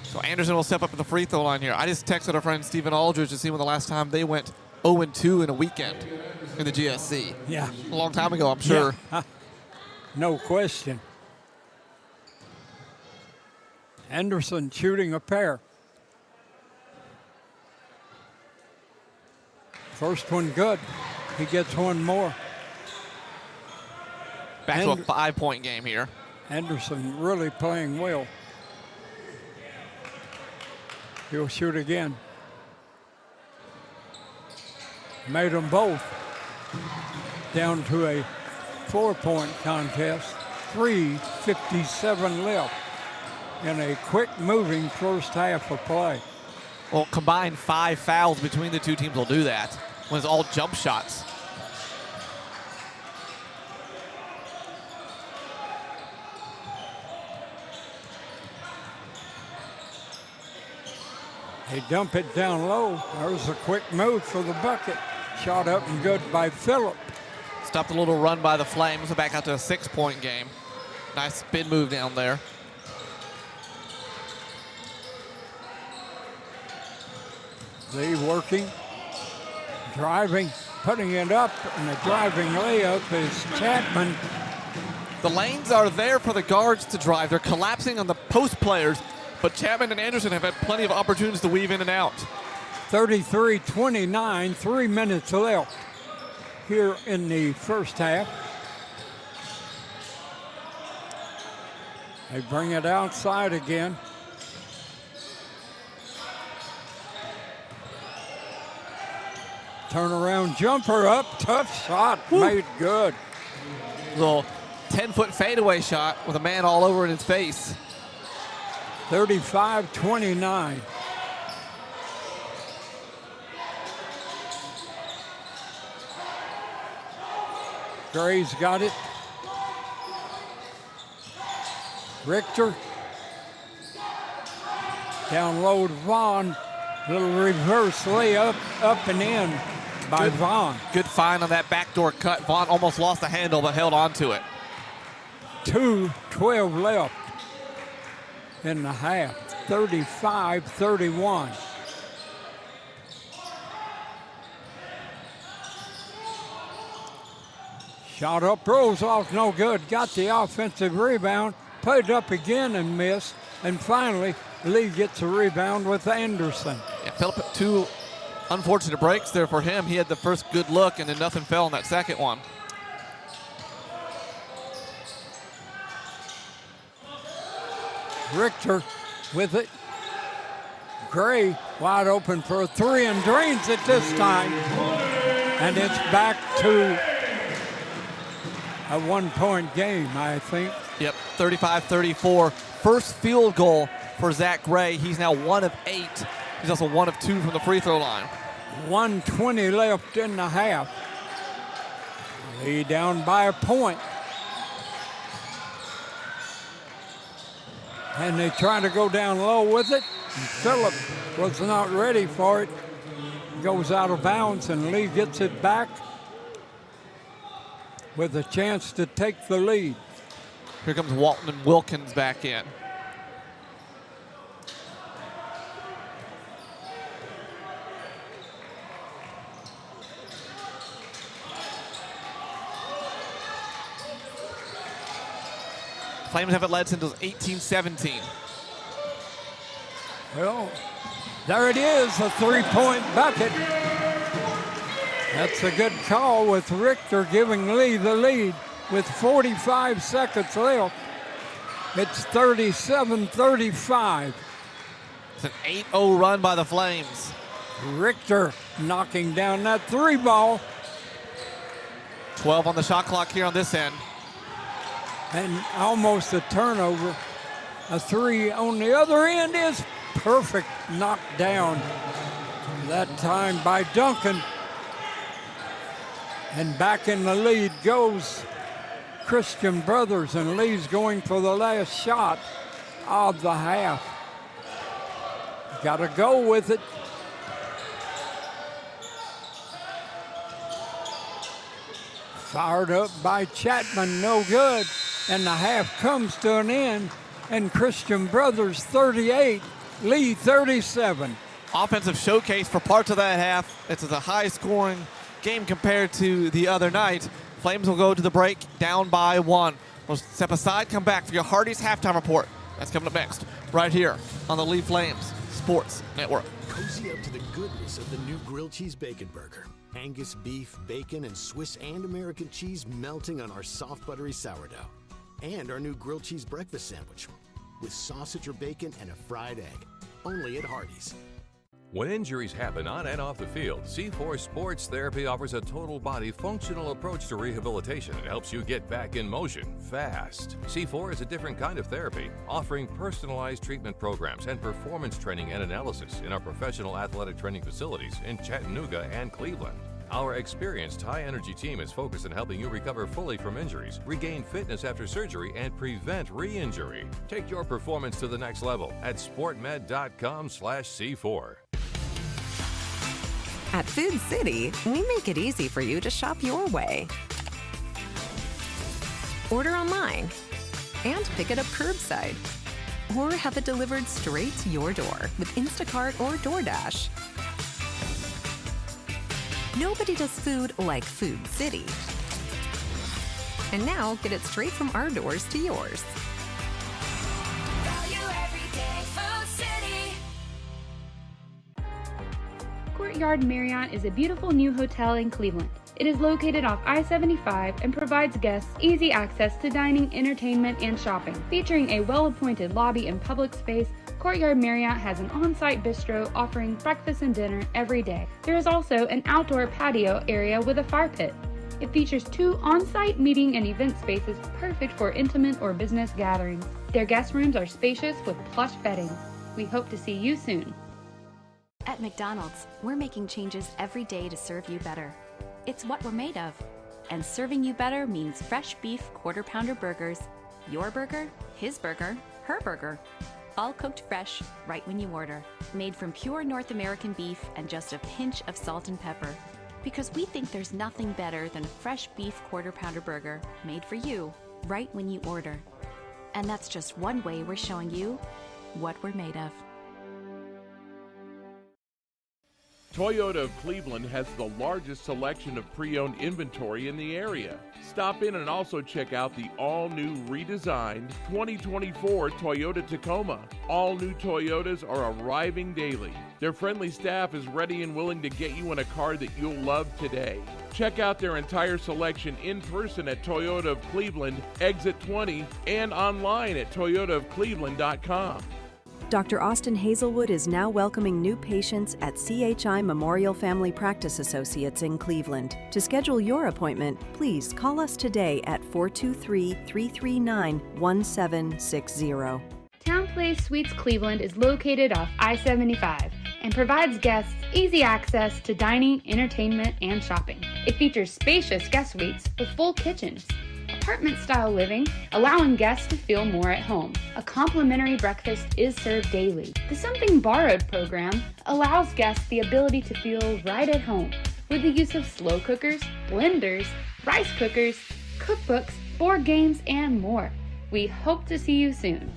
So Anderson will step up at the free throw line here. I just texted our friend Stephen Aldridge to see when the last time they went 0-2 in a weekend in the GSC. Yeah. A long time ago, I'm sure. Yeah. No question. Anderson shooting a pair. First one good. He gets one more. Back to a 5-point game here. Anderson really playing well. He'll shoot again. Made them both. Down to a 4-point contest. 3:57 left in a quick-moving first half of play. Well, combined 5 fouls between the 2 teams will do that when it's all jump shots. They dump it down low. There's a quick move for the bucket. Shot up and good by Phillip. Stopped a little run by the Flames. We're back out to a 6-point game. Nice spin move down there. Lee working, driving, putting it up, and the driving layup is Chapman. The lanes are there for the guards to drive. They're collapsing on the post players, but Chapman and Anderson have had plenty of opportunities to weave in and out. 33-29, 3 minutes left here in the first half. They bring it outside again. Turnaround jumper up, tough shot, made good. Little 10-foot fadeaway shot with a man all over in his face. 35-29. Gray's got it. Richter. Down low to Vaughn. Little reverse layup, up and in by Vaughn. Good find on that backdoor cut. Vaughn almost lost the handle but held on to it. 2:12 left in the half. 35-31. Shot up, rolls off, no good. Got the offensive rebound, put it up again and missed. And finally, Lee gets a rebound with Anderson. Yeah, Phillip had 2 unfortunate breaks there for him. He had the first good look, and then nothing fell on that second one. Richter with it. Gray wide open for a three and drains it this time. And it's back to a 1-point game, I think. Yep, 35-34. First field goal for Zach Gray. He's now 1 of 8. He's also 1 of 2 from the free throw line. 1:20 left in the half. Lee down by a point. And they try to go down low with it. And Phillip was not ready for it. Goes out of bounds, and Lee gets it back with a chance to take the lead. Here comes Walton and Wilkins back in. Flames haven't led since it was 18-17. Well, there it is, a 3-point bucket. That's a good call with Richter giving Lee the lead with 45 seconds left. It's 37-35. It's an 8-0 run by the Flames. Richter knocking down that 3 ball. 12 on the shot clock here on this end. And almost a turnover. A 3 on the other end is perfect, knocked down. That time by Duncan. And back in the lead goes Christian Brothers, and Lee's going for the last shot of the half. Got to go with it. Fired up by Chapman, no good. And the half comes to an end, and Christian Brothers 38, Lee 37. Offensive showcase for parts of that half. It's a high-scoring game compared to the other night. Flames will go to the break down by 1. We'll step aside, come back for your Hardee's halftime report. That's coming up next, right here on the Lee Flames Sports Network. Cozy up to the goodness of the new grilled cheese bacon burger. Angus beef, bacon, and Swiss and American cheese melting on our soft, buttery sourdough. And our new grilled cheese breakfast sandwich with sausage or bacon and a fried egg. Only at Hardee's. When injuries happen on and off the field, C4 Sports Therapy offers a total body functional approach to rehabilitation and helps you get back in motion fast. C4 is a different kind of therapy, offering personalized treatment programs and performance training and analysis in our professional athletic training facilities in Chattanooga and Cleveland. Our experienced high-energy team is focused on helping you recover fully from injuries, regain fitness after surgery, and prevent re-injury. Take your performance to the next level at sportmed.com/C4. At Food City, we make it easy for you to shop your way. Order online and pick it up curbside, or have it delivered straight to your door with Instacart or DoorDash. Nobody does food like Food City. And now get it straight from our doors to yours. Courtyard Marriott is a beautiful new hotel in Cleveland. It is located off I-75 and provides guests easy access to dining, entertainment, and shopping. Featuring a well-appointed lobby and public space, Courtyard Marriott has an on-site bistro offering breakfast and dinner every day. There is also an outdoor patio area with a fire pit. It features 2 on-site meeting and event spaces perfect for intimate or business gatherings. Their guest rooms are spacious with plush bedding. We hope to see you soon. At McDonald's, we're making changes every day to serve you better. It's what we're made of. And serving you better means fresh beef quarter-pounder burgers. Your burger, his burger, her burger. All cooked fresh, right when you order. Made from pure North American beef and just a pinch of salt and pepper. Because we think there's nothing better than a fresh beef quarter-pounder burger made for you, right when you order. And that's just one way we're showing you what we're made of. Toyota of Cleveland has the largest selection of pre-owned inventory in the area. Stop in and also check out the all-new redesigned 2024 Toyota Tacoma. All new Toyotas are arriving daily. Their friendly staff is ready and willing to get you in a car that you'll love today. Check out their entire selection in person at Toyota of Cleveland, Exit 20, and online at toyotaofcleveland.com. Dr. Austin Hazelwood is now welcoming new patients at CHI Memorial Family Practice Associates in Cleveland. To schedule your appointment, please call us today at 423-339-1760. Town Place Suites Cleveland is located off I-75 and provides guests easy access to dining, entertainment, and shopping. It features spacious guest suites with full kitchens, apartment-style living, allowing guests to feel more at home. A complimentary breakfast is served daily. The Something Borrowed program allows guests the ability to feel right at home with the use of slow cookers, blenders, rice cookers, cookbooks, board games, and more. We hope to see you soon.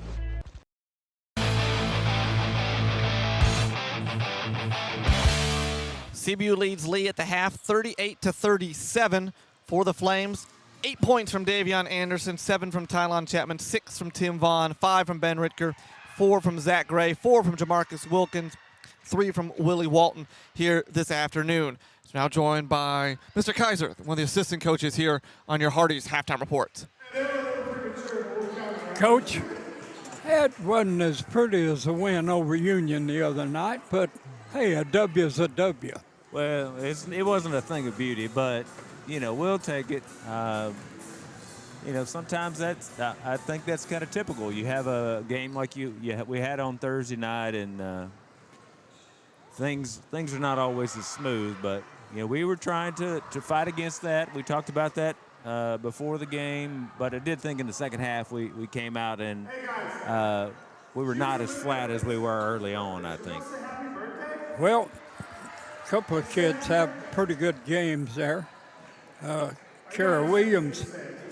CBU leads Lee at the half, 38-37 for the Flames. 8 points from Davion Anderson, 7 from Tylon Chapman, 6 from Tim Vaughn, 5 from Ben Ritker, 4 from Zach Gray, 4 from Jamarcus Wilkins, 3 from Willie Walton here this afternoon. He's now joined by Mr. Kaiser, one of the assistant coaches here on your Hardy's Halftime Reports. Coach, it wasn't as pretty as a win over Union the other night, but hey, a W is a W. Well, it wasn't a thing of beauty, but, you know, we'll take it. You know, sometimes I think that's kind of typical. You have a game like we had on Thursday night, and things are not always as smooth. But, you know, we were trying to fight against that. We talked about that before the game, but I did think in the second half we came out and we were not as flat as we were early on, I think. Well, a couple of kids have pretty good games there. Kara Williams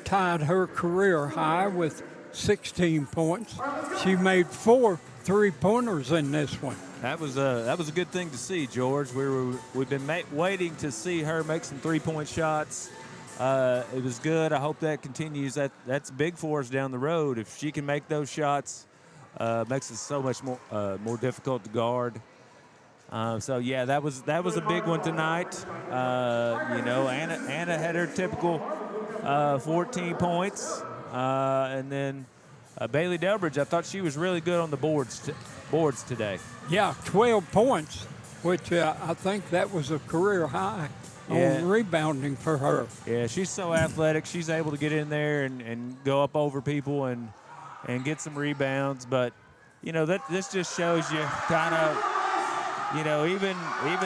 tied her career high with 16 points. She made 4 3-pointers in this one. That was a good thing to see, George. We've been waiting to see her make some 3-point shots. It was good. I hope that continues. That's big for us down the road. If she can make those shots, makes it so much more difficult to guard. So yeah, that was a big one tonight. You know, Anna had her typical 14 points, and then Bailey Delbridge, I thought she was really good on the boards today. Yeah, 12 points, which I think that was a career high on rebounding for her. Yeah, she's so athletic. She's able to get in there and go up over people and get some rebounds. But you know, this just shows you kind of. You know, even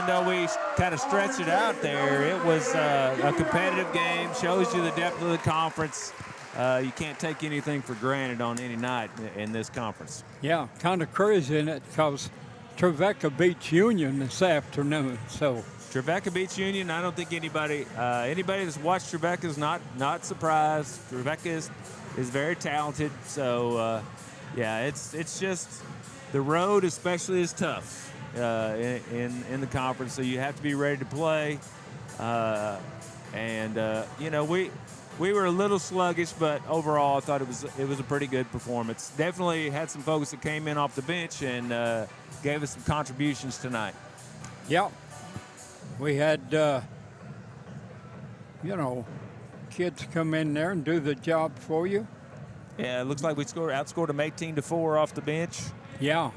though we kind of stretched it out there, it was a competitive game. Shows you the depth of the conference. You can't take anything for granted on any night in this conference. Yeah, kind of crazy in it because Trevecca beats Union this afternoon. So Trevecca beats Union. I don't think anybody that's watched Trevecca is not surprised. Trevecca is very talented. So yeah, it's just the road especially is tough. In the conference, so you have to be ready to play. You know, we were a little sluggish, but overall, I thought it was a pretty good performance. Definitely had some folks that came in off the bench and gave us some contributions tonight. Yeah, we had you know, kids come in there and do the job for you. Yeah, it looks like we outscored them 18-4 off the bench. Yeah.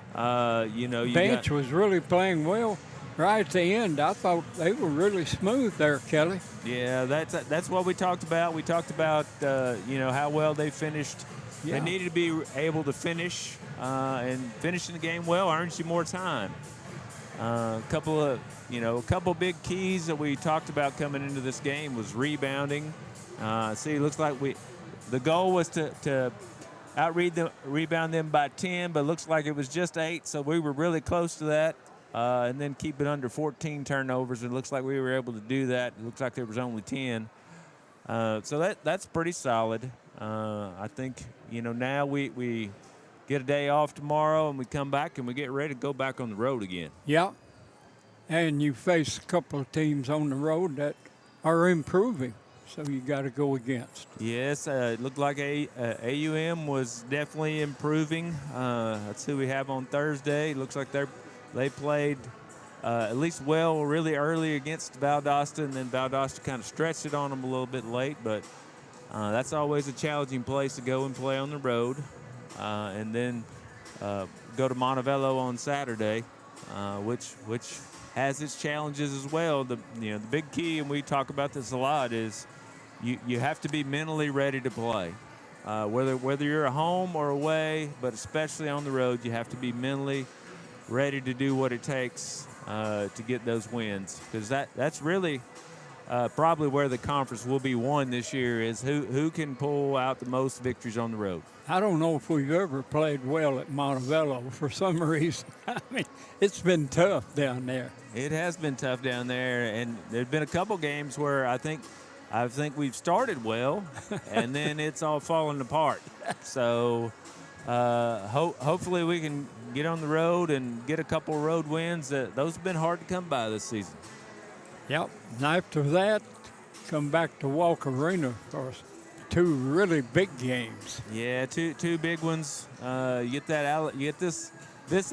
You know, bench was really playing well right at the end. I thought they were really smooth there, Kelly. Yeah, that's what we talked about. We talked about you know, how well they finished. Yeah. They needed to be able to finish, and finishing the game well earns you more time. A couple big keys that we talked about coming into this game was rebounding. See, it looks like the goal was to rebound them by 10, but looks like it was just 8, so we were really close to that. And then keep it under 14 turnovers. It looks like we were able to do that. It looks like there was only 10. So that's pretty solid. I think, you know, now we get a day off tomorrow and we come back and we get ready to go back on the road again. Yeah, and you face a couple of teams on the road that are improving. So you got to go against. Yes, it looked like AUM was definitely improving. That's who we have on Thursday. Looks like they played at least well really early against Valdosta, and then Valdosta kind of stretched it on them a little bit late. But that's always a challenging place to go and play on the road. And then go to Montevallo on Saturday, which has its challenges as well. The big key, and we talk about this a lot, is you have to be mentally ready to play. Whether you're at home or away, but especially on the road, you have to be mentally ready to do what it takes to get those wins, because that's really probably where the conference will be won this year, is who can pull out the most victories on the road. I don't know if we've ever played well at Montevallo for some reason. I mean, it's been tough down there. It has been tough down there, and there's been a couple games where I think we've started well, and then it's all falling apart. So hopefully we can get on the road and get a couple road wins. Those have been hard to come by this season. Yep. And after that, come back to Walker Arena for 2 really big games. Yeah, two big ones. You get this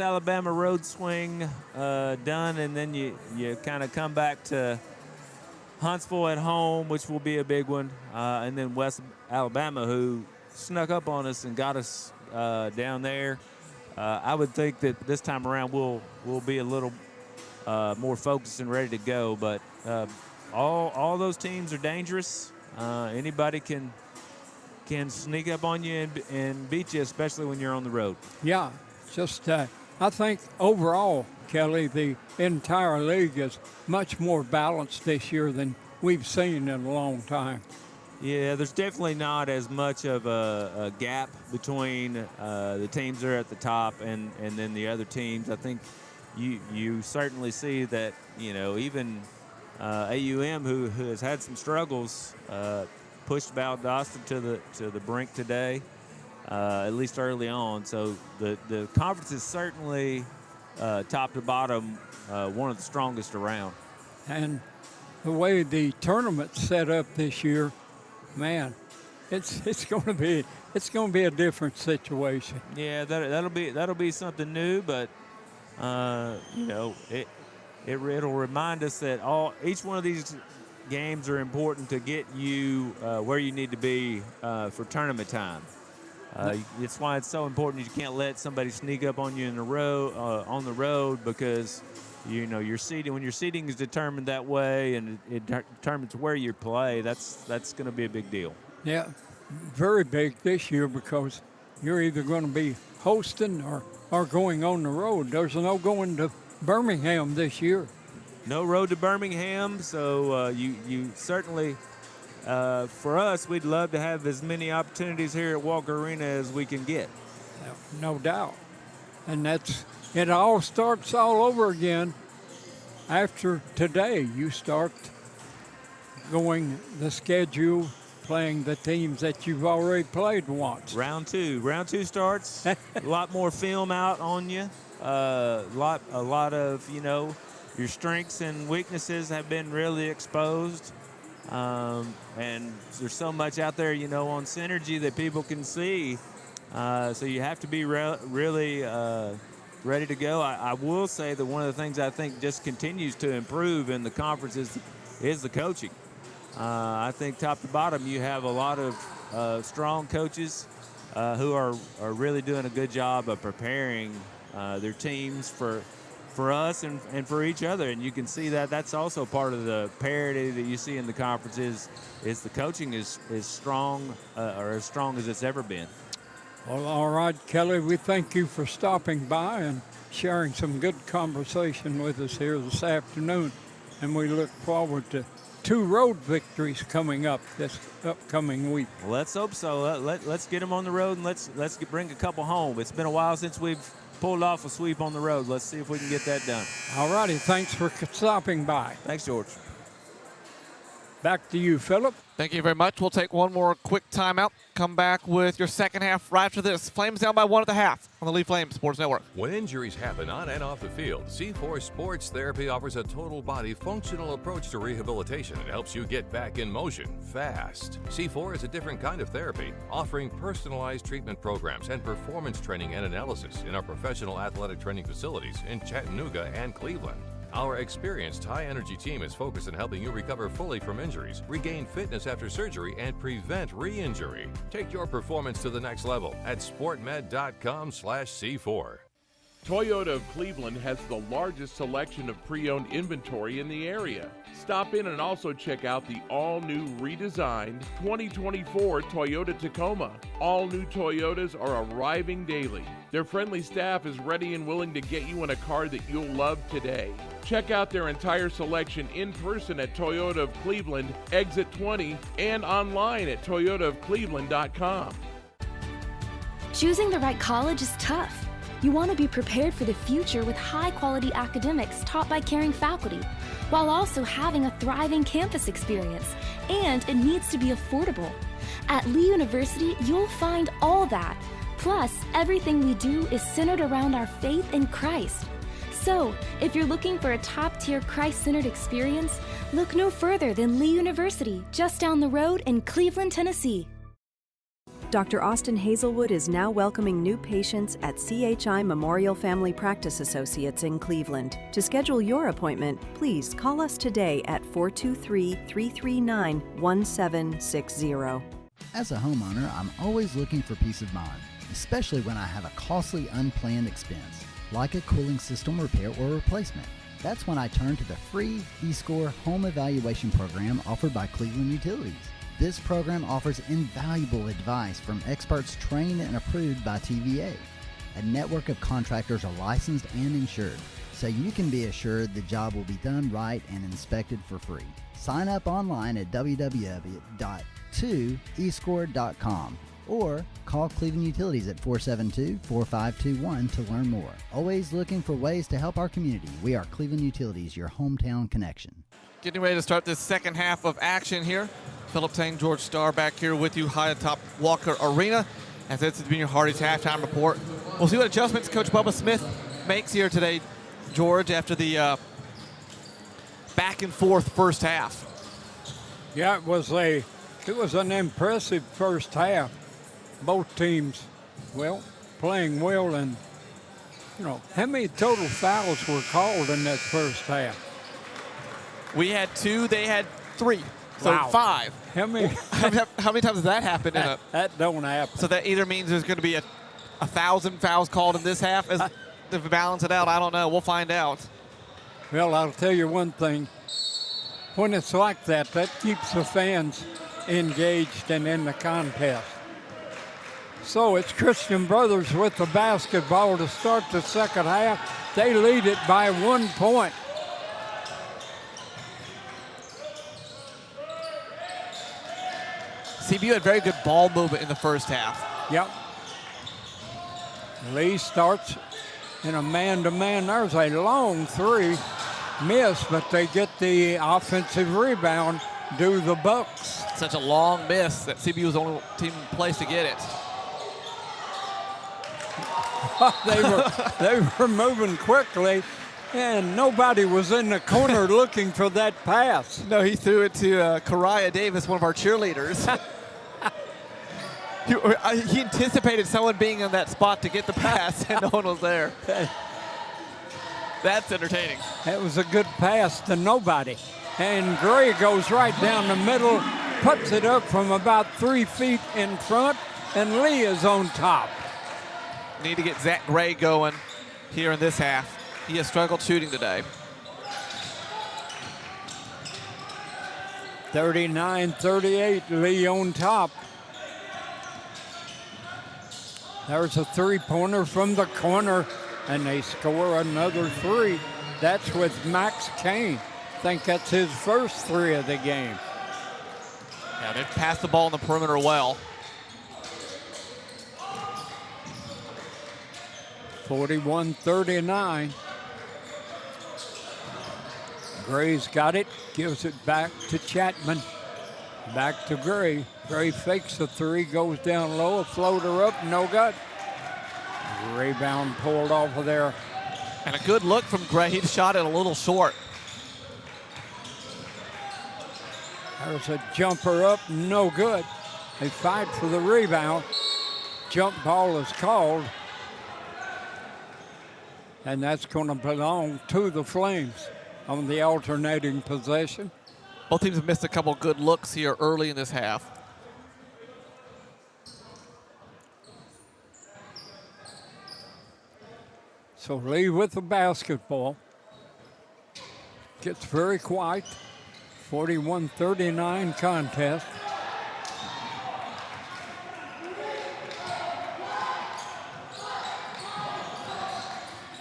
Alabama road swing done, and then you kind of come back to Huntsville at home, which will be a big one, and then West Alabama, who snuck up on us and got us down there. I would think that this time around we'll be a little more focused and ready to go. But all those teams are dangerous. Anybody can sneak up on you and beat you, especially when you're on the road. Yeah, just I think overall, Kelly, the entire league is much more balanced this year than we've seen in a long time. Yeah, there's definitely not as much of a gap between the teams that are at the top and then the other teams. I think you certainly see that, even AUM, who has had some struggles, pushed Valdosta to the brink today, at least early on. So the conference is certainly top to bottom one of the strongest around. And the way the tournament's set up this year, man, it's going to be a different situation. Yeah, that'll be something new, but it'll remind us that each one of these games are important to get you where you need to be for tournament time. It's why it's so important. You can't let somebody sneak up on you on the road, because your seating, when your seating is determined that way and it determines where you play, that's going to be a big deal. Yeah, very big this year, because you're either going to be hosting or going on the road. There's no going to Birmingham this year. No road to Birmingham, so you certainly, for us, we'd love to have as many opportunities here at Walker Arena as we can get. No doubt. And it all starts all over again after today. You start going the schedule, playing the teams that you've already played once. Round two starts. A lot more film out on you. A lot of your strengths and weaknesses have been really exposed, and there's so much out there on Synergy that people can see. So you have to be really ready to go. I will say that one of the things I think just continues to improve in the conference is the coaching. I think top to bottom you have a lot of strong coaches who are really doing a good job of preparing their teams for us and for each other. And you can see that that's also part of the parity that you see in the conference is the coaching is strong or as strong as it's ever been. Well, all right, Kelly, we thank you for stopping by and sharing some good conversation with us here this afternoon. And we look forward to 2 road victories coming up this upcoming week. Well, let's hope so. Let's get them on the road, and let's bring a couple home. It's been a while since we've pulled off a sweep on the road. Let's see if we can get that done. All righty. Thanks for stopping by. Thanks, George. Back to you, Philip. Thank you very much. We'll take one more quick timeout. Come back with your second half right after this. Flames down by 1 at the half on the Lee Flames Sports Network. When injuries happen on and off the field, C4 Sports Therapy offers a total body functional approach to rehabilitation. It helps you get back in motion fast. C4 is a different kind of therapy, offering personalized treatment programs and performance training and analysis in our professional athletic training facilities in Chattanooga and Cleveland. Our experienced high-energy team is focused on helping you recover fully from injuries, regain fitness after surgery, and prevent re-injury. Take your performance to the next level at sportmed.com/C4. Toyota of Cleveland has the largest selection of pre-owned inventory in the area. Stop in and also check out the all-new redesigned 2024 Toyota Tacoma. All new Toyotas are arriving daily. Their friendly staff is ready and willing to get you in a car that you'll love today. Check out their entire selection in person at Toyota of Cleveland, Exit 20, and online at toyotaofcleveland.com. Choosing the right college is tough. You want to be prepared for the future with high-quality academics taught by caring faculty, while also having a thriving campus experience, and it needs to be affordable. At Lee University, you'll find all that. Plus, everything we do is centered around our faith in Christ. So, if you're looking for a top-tier Christ-centered experience, look no further than Lee University, just down the road in Cleveland, Tennessee. Dr. Austin Hazelwood is now welcoming new patients at CHI Memorial Family Practice Associates in Cleveland. To schedule your appointment, please call us today at 423-339-1760. As a homeowner, I'm always looking for peace of mind, especially when I have a costly unplanned expense, like a cooling system repair or replacement. That's when I turn to the free eScore home evaluation program offered by Cleveland Utilities. This program offers invaluable advice from experts trained and approved by TVA. A network of contractors are licensed and insured, so you can be assured the job will be done right and inspected for free. Sign up online at www.2escore.com or call Cleveland Utilities at 472-4521 to learn more. Always looking for ways to help our community. We are Cleveland Utilities, your hometown connection. Getting ready to start this second half of action here. Philip Tang, George Starr back here with you high atop Walker Arena. As this has been your Hardy's halftime report. We'll see what adjustments Coach Bubba Smith makes here today, George, after the back and forth first half. Yeah, it was an impressive first half. Both teams, playing well, and how many total fouls were called in that first half? We had 2, they had 3. So wow. 5. How many? How many times has that happened? That don't happen. So that either means there's going to be 1,000 fouls called in this half. If we balance it out, I don't know. We'll find out. Well, I'll tell you one thing. When it's like that, that keeps the fans engaged and in the contest. So it's Christian Brothers with the basketball to start the second half. They lead it by 1 point. CBU had very good ball movement in the first half. Yep. Lee starts in a man-to-man. There's a long three miss, but they get the offensive rebound, do the Bucks. Such a long miss that CBU was the only team in place to get it. they were moving quickly, and nobody was in the corner looking for that pass. No, he threw it to Kariah Davis, one of our cheerleaders. He anticipated someone being in that spot to get the pass, and no one was there. That's entertaining. That was a good pass to nobody. And Gray goes right down the middle, puts it up from about 3 feet in front, and Lee is on top. Need to get Zach Gray going here in this half. He has struggled shooting today. 39-38, Lee on top. There's a three-pointer from the corner, and they score another 3. That's with Max Kane. I think that's his first 3 of the game. Yeah, they've passed the ball on the perimeter well. 41-39. Gray's got it, gives it back to Chapman. Back to Gray. Gray fakes the 3, goes down low, a floater up, no good. Rebound pulled off of there. And a good look from Gray. He shot it a little short. There's a jumper up, no good. They fight for the rebound. Jump ball is called. And that's going to belong to the Flames. on the alternating possession. Both teams have missed a couple good looks here early in this half. So Lee with the basketball. Gets very quiet. 41-39 contest.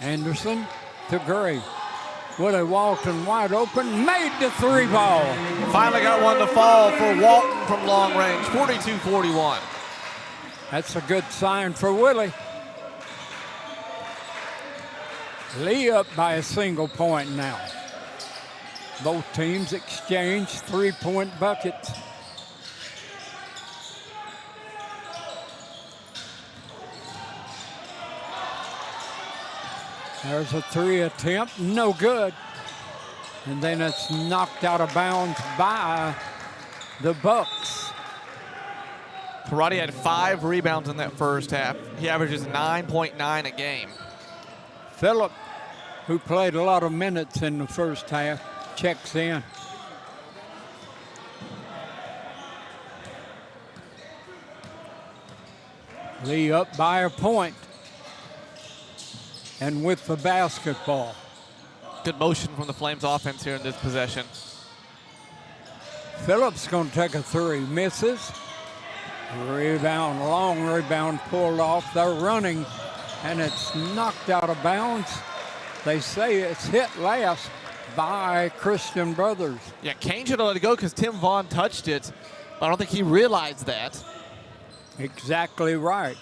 Anderson to Gray. Willie Walton wide open, made the three ball. Finally got one to fall for Walton from long range, 42-41. That's a good sign for Willie. Lee up by a single point now. Both teams exchange three-point buckets. There's a three attempt, no good. And then it's knocked out of bounds by the Bucks. Parati had 5 rebounds in that first half. He averages 9.9 a game. Phillip, who played a lot of minutes in the first half, checks in. Lee up by a point. And with the basketball. Good motion from the Flames offense here in this possession. Phillips going to take a three, misses. Rebound, long rebound pulled off. They're running, and it's knocked out of bounds. They say it's hit last by Christian Brothers. Yeah, Kane should have let it go because Tim Vaughn touched it, but I don't think he realized that. Exactly right.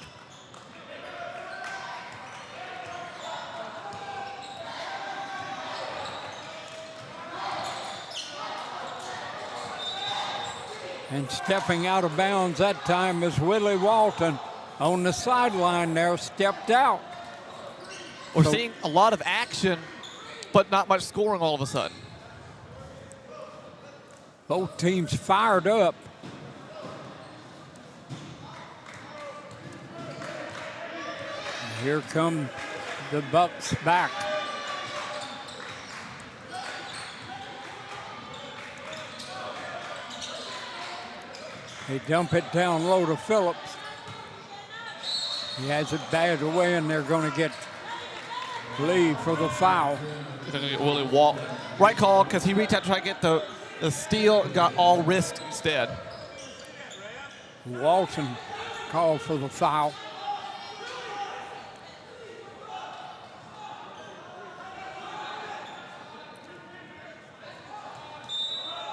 And stepping out of bounds that time is Willie Walton on the sideline there, stepped out. We're seeing a lot of action, but not much scoring all of a sudden. Both teams fired up. And here come the Bucks back. They dump it down low to Phillips. He has it batted away, and they're going to get Lee for the foul. They're going to get Willie Walton. Right call, because he reached out to try to get the steal and got all wrist instead. Walton called for the foul.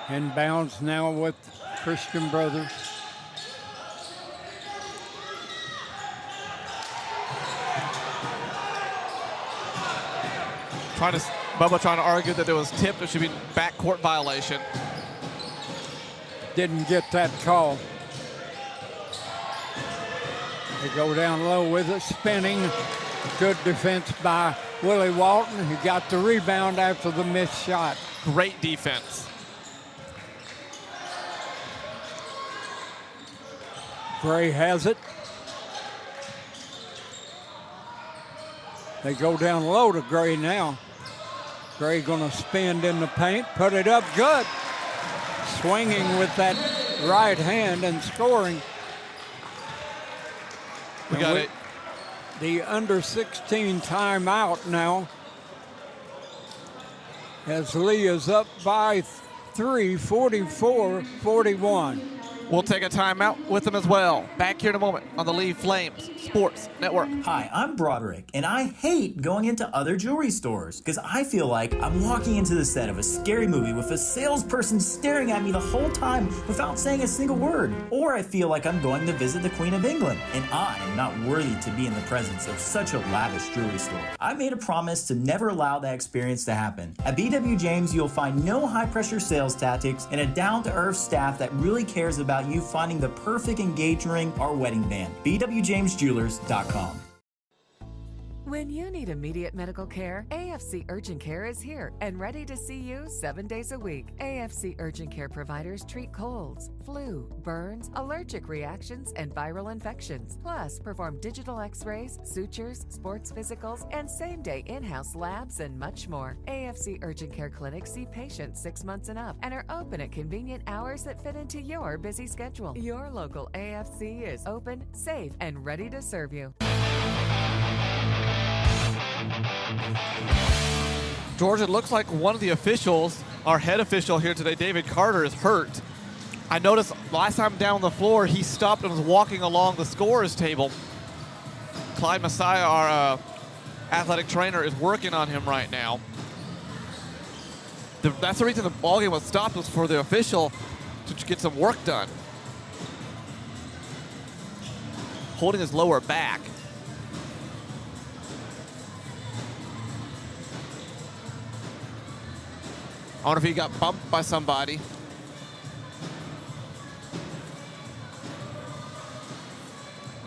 Inbounds now with Christian Brothers. Bubba trying to argue that it was tipped. It should be backcourt violation. Didn't get that call. They go down low with it, spinning. Good defense by Willie Walton. He got the rebound after the missed shot. Great defense. Gray has it. They go down low to Gray now. Gray gonna spin in the paint, put it up good. Swinging with that right hand and scoring. We got it. The under 16 timeout now. As Lee is up by 3, 44-41. We'll take a timeout with them as well. Back here in a moment on the Lee Flames Sports Network. Hi, I'm Broderick, and I hate going into other jewelry stores because I feel like I'm walking into the set of a scary movie with a salesperson staring at me the whole time without saying a single word. Or I feel like I'm going to visit the Queen of England, and I am not worthy to be in the presence of such a lavish jewelry store. I made a promise to never allow that experience to happen. At BW James, you'll find no high-pressure sales tactics and a down-to-earth staff that really cares about you finding the perfect engagement ring or wedding band. BWJamesJewelers.com. When you need immediate medical care, AFC Urgent Care is here and ready to see you 7 days a week. AFC Urgent Care providers treat colds, flu, burns, allergic reactions, and viral infections. Plus, perform digital x-rays, sutures, sports physicals, and same-day in-house labs and much more. AFC Urgent Care clinics see patients 6 months and up and are open at convenient hours that fit into your busy schedule. Your local AFC is open, safe, and ready to serve you. George, it looks like one of the officials, our head official here today, David Carter, is hurt. I noticed last time down on the floor, he stopped and was walking along the scorer's table. Clyde Messiah, our athletic trainer, is working on him right now. That's the reason the ballgame was stopped, was for the official to get some work done. Holding his lower back. I wonder if he got bumped by somebody.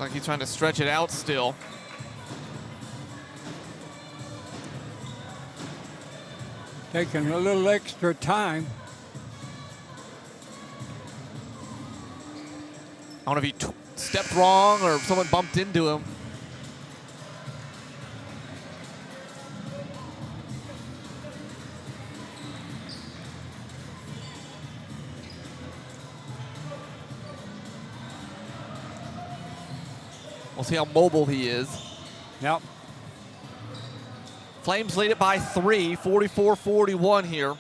Like he's trying to stretch it out still. Taking a little extra time. I wonder if he stepped wrong or someone bumped into him. We'll see how mobile he is. Yep. Flames lead it by 3, 44-41 here.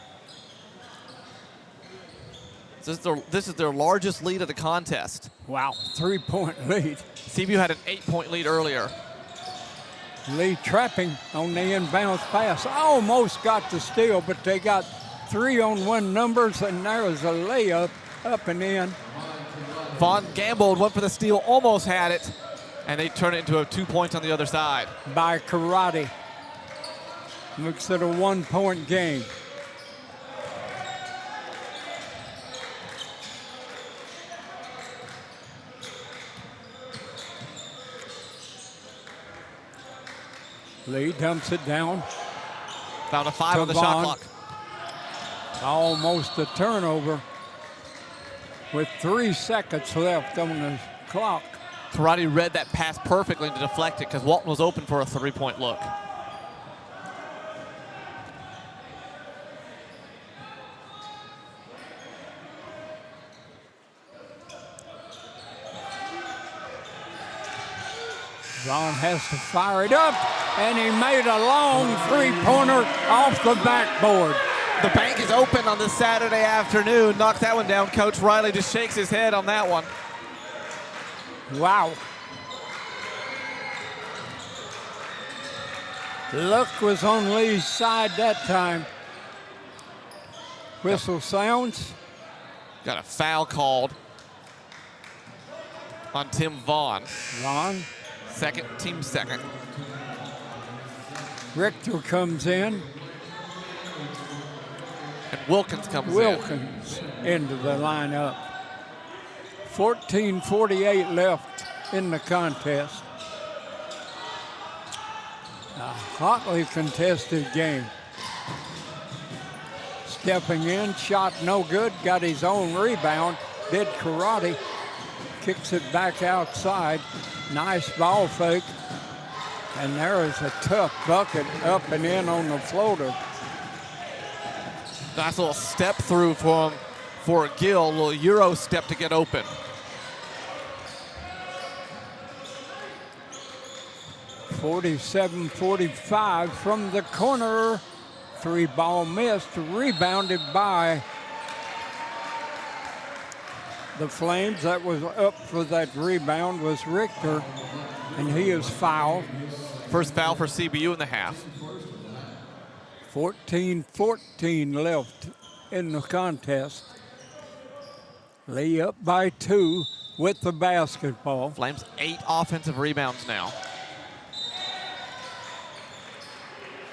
This is their largest lead of the contest. Wow, 3-point lead. CBU had an 8-point lead earlier. Lee trapping on the inbounds pass. Almost got the steal, but they got 3-on-1 numbers, and there was a layup up and in. Vaughn gambled, went for the steal, almost had it. And they turn it into 2 points on the other side. By Karate. Looks at a 1-point game. Lee dumps it down. Found a 5 on the shot clock. Almost a turnover with 3 seconds left on the clock. Karate read that pass perfectly to deflect it because Walton was open for a 3-point look. Vaughn has to fire it up, and he made a long 3-pointer off the backboard. The bank is open on this Saturday afternoon. Knocks that one down. Coach Riley just shakes his head on that one. Wow. Luck was on Lee's side that time. Whistle sounds. Got a foul called on Tim Vaughn. Vaughn. Team second. Richter comes in. And Wilkins comes Wilkins into the lineup. 14:48 left in the contest. A hotly contested game. Stepping in, shot no good, got his own rebound. Did Karate, kicks it back outside. Nice ball fake. And there is a tough bucket up and in on the floater. Nice little step through for him, for Gill, a little Euro step to get open. .47-45 from the corner. 3-ball missed, rebounded by the Flames. That was up for that rebound was Richter, and he is fouled. First foul for CBU in the half. 14-14 left in the contest. Lee up by 2 with the basketball. Flames 8 offensive rebounds now.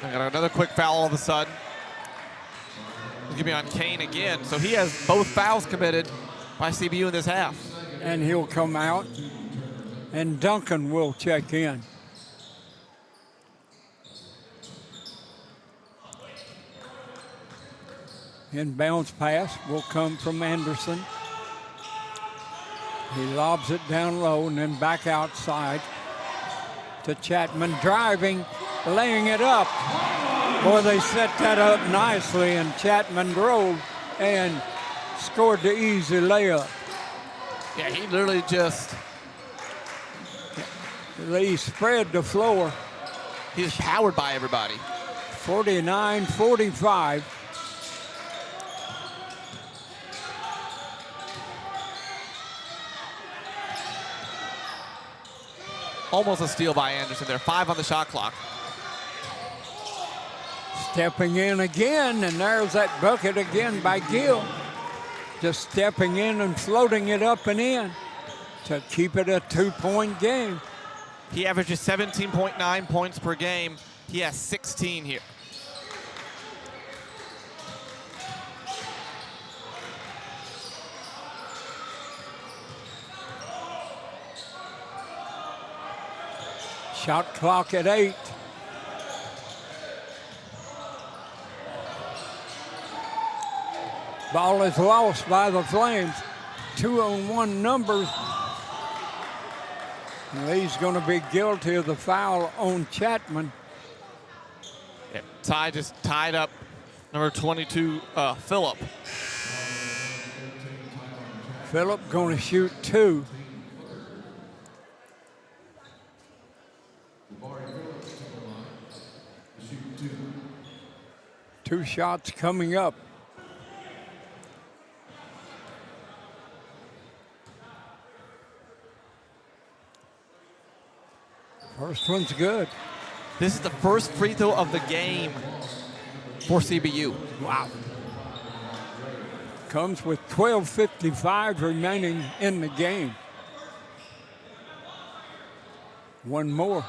I got another quick foul all of a sudden. It's gonna be on Kane again. So he has both fouls committed by CBU in this half. And he'll come out, and Duncan will check in. Inbounds pass will come from Anderson. He lobs it down low and then back outside to Chapman, driving, laying it up. Boy, they set that up nicely, and Chapman drove and scored the easy layup. Yeah, he literally just... They spread the floor. He's powered by everybody. 49-45. Almost a steal by Anderson there. 5 on the shot clock. Stepping in again, and there's that bucket again by Gill. Just stepping in and floating it up and in to keep it a 2-point game. He averages 17.9 points per game. He has 16 here. Shot clock at 8. Ball is lost by the Flames. 2-on-1 numbers. And Lee's going to be guilty of the foul on Chapman. Yeah, Ty just tied up number 22, Phillip. Phillip going to shoot 2. Two shots coming up. First one's good. This is the first free throw of the game for CBU. Wow. Comes with 12:55 remaining in the game. One more.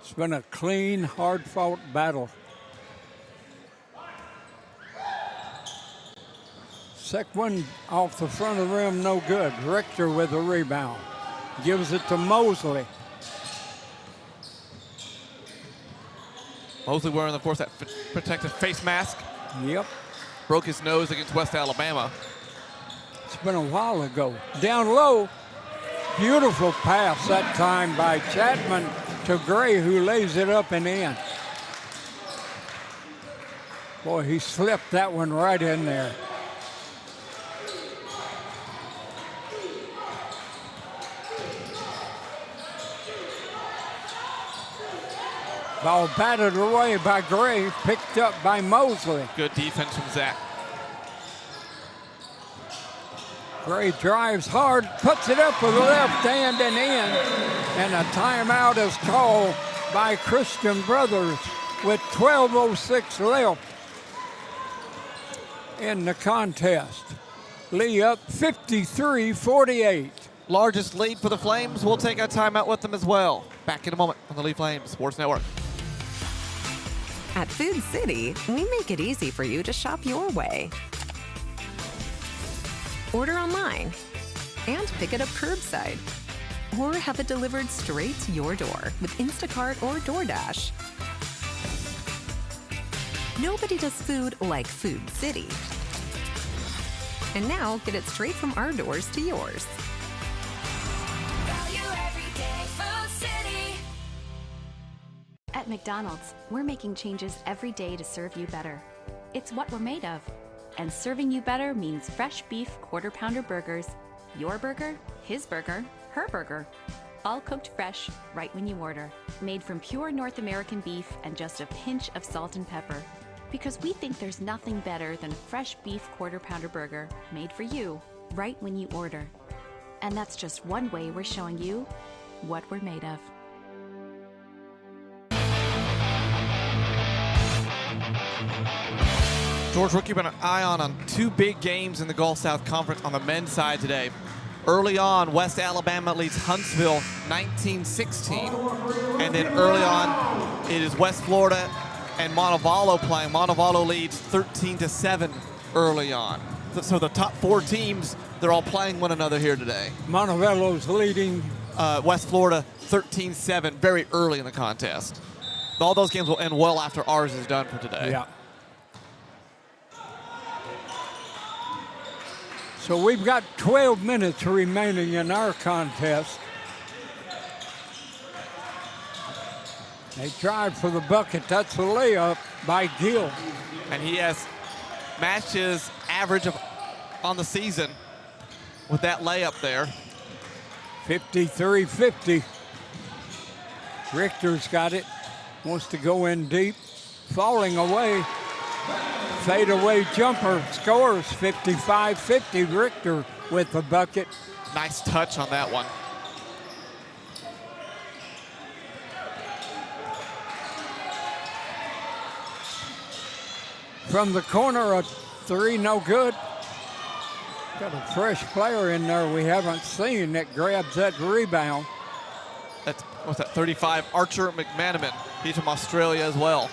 It's been a clean, hard-fought battle. Second one off the front of the rim, no good. Richter with a rebound. Gives it to Mosley. Mosley wearing, of course, that protective face mask. Yep. Broke his nose against West Alabama. It's been a while ago. Down low. Beautiful pass that time by Chapman to Gray, who lays it up and in. Boy, he slipped that one right in there. Ball batted away by Gray, picked up by Mosley. Good defense from Zach. Gray drives hard, puts it up with the left hand and in. And a timeout is called by Christian Brothers with 12:06 left in the contest. Lee up 53-48. Largest lead for the Flames. We'll take a timeout with them as well. Back in a moment on the Lee Flames Sports Network. At Food City, we make it easy for you to shop your way. Order online and pick it up curbside, or have it delivered straight to your door with Instacart or DoorDash. Nobody does food like Food City. And now, get it straight from our doors to yours. At McDonald's, we're making changes every day to serve you better. It's what we're made of. And serving you better means fresh beef quarter-pounder burgers. Your burger, his burger, her burger. All cooked fresh, right when you order. Made from pure North American beef and just a pinch of salt and pepper. Because we think there's nothing better than a fresh beef quarter-pounder burger made for you, right when you order. And that's just one way we're showing you what we're made of. George, we're keeping an eye on two big games in the Gulf South Conference on the men's side today. Early on, West Alabama leads Huntsville 19-16. And then early on, it is West Florida and Montevallo playing. Montevallo leads 13-7 early on. So the top 4 teams, they're all playing one another here today. Montevallo's leading West Florida 13-7 very early in the contest. all those games will end well after ours is done for today. Yeah. So we've got 12 minutes remaining in our contest. They tried for the bucket. That's a layup by Gill. And he has matched his average on the season with that layup there. 53-50. Richter's got it. Wants to go in deep. Falling away. Fadeaway jumper. Scores 55-50. Richter with the bucket. Nice touch on that one. From the corner, a three, no good. Got a fresh player in there we haven't seen that grabs that rebound. That's, what's that, 35, Archer McManaman. He's from Australia as well.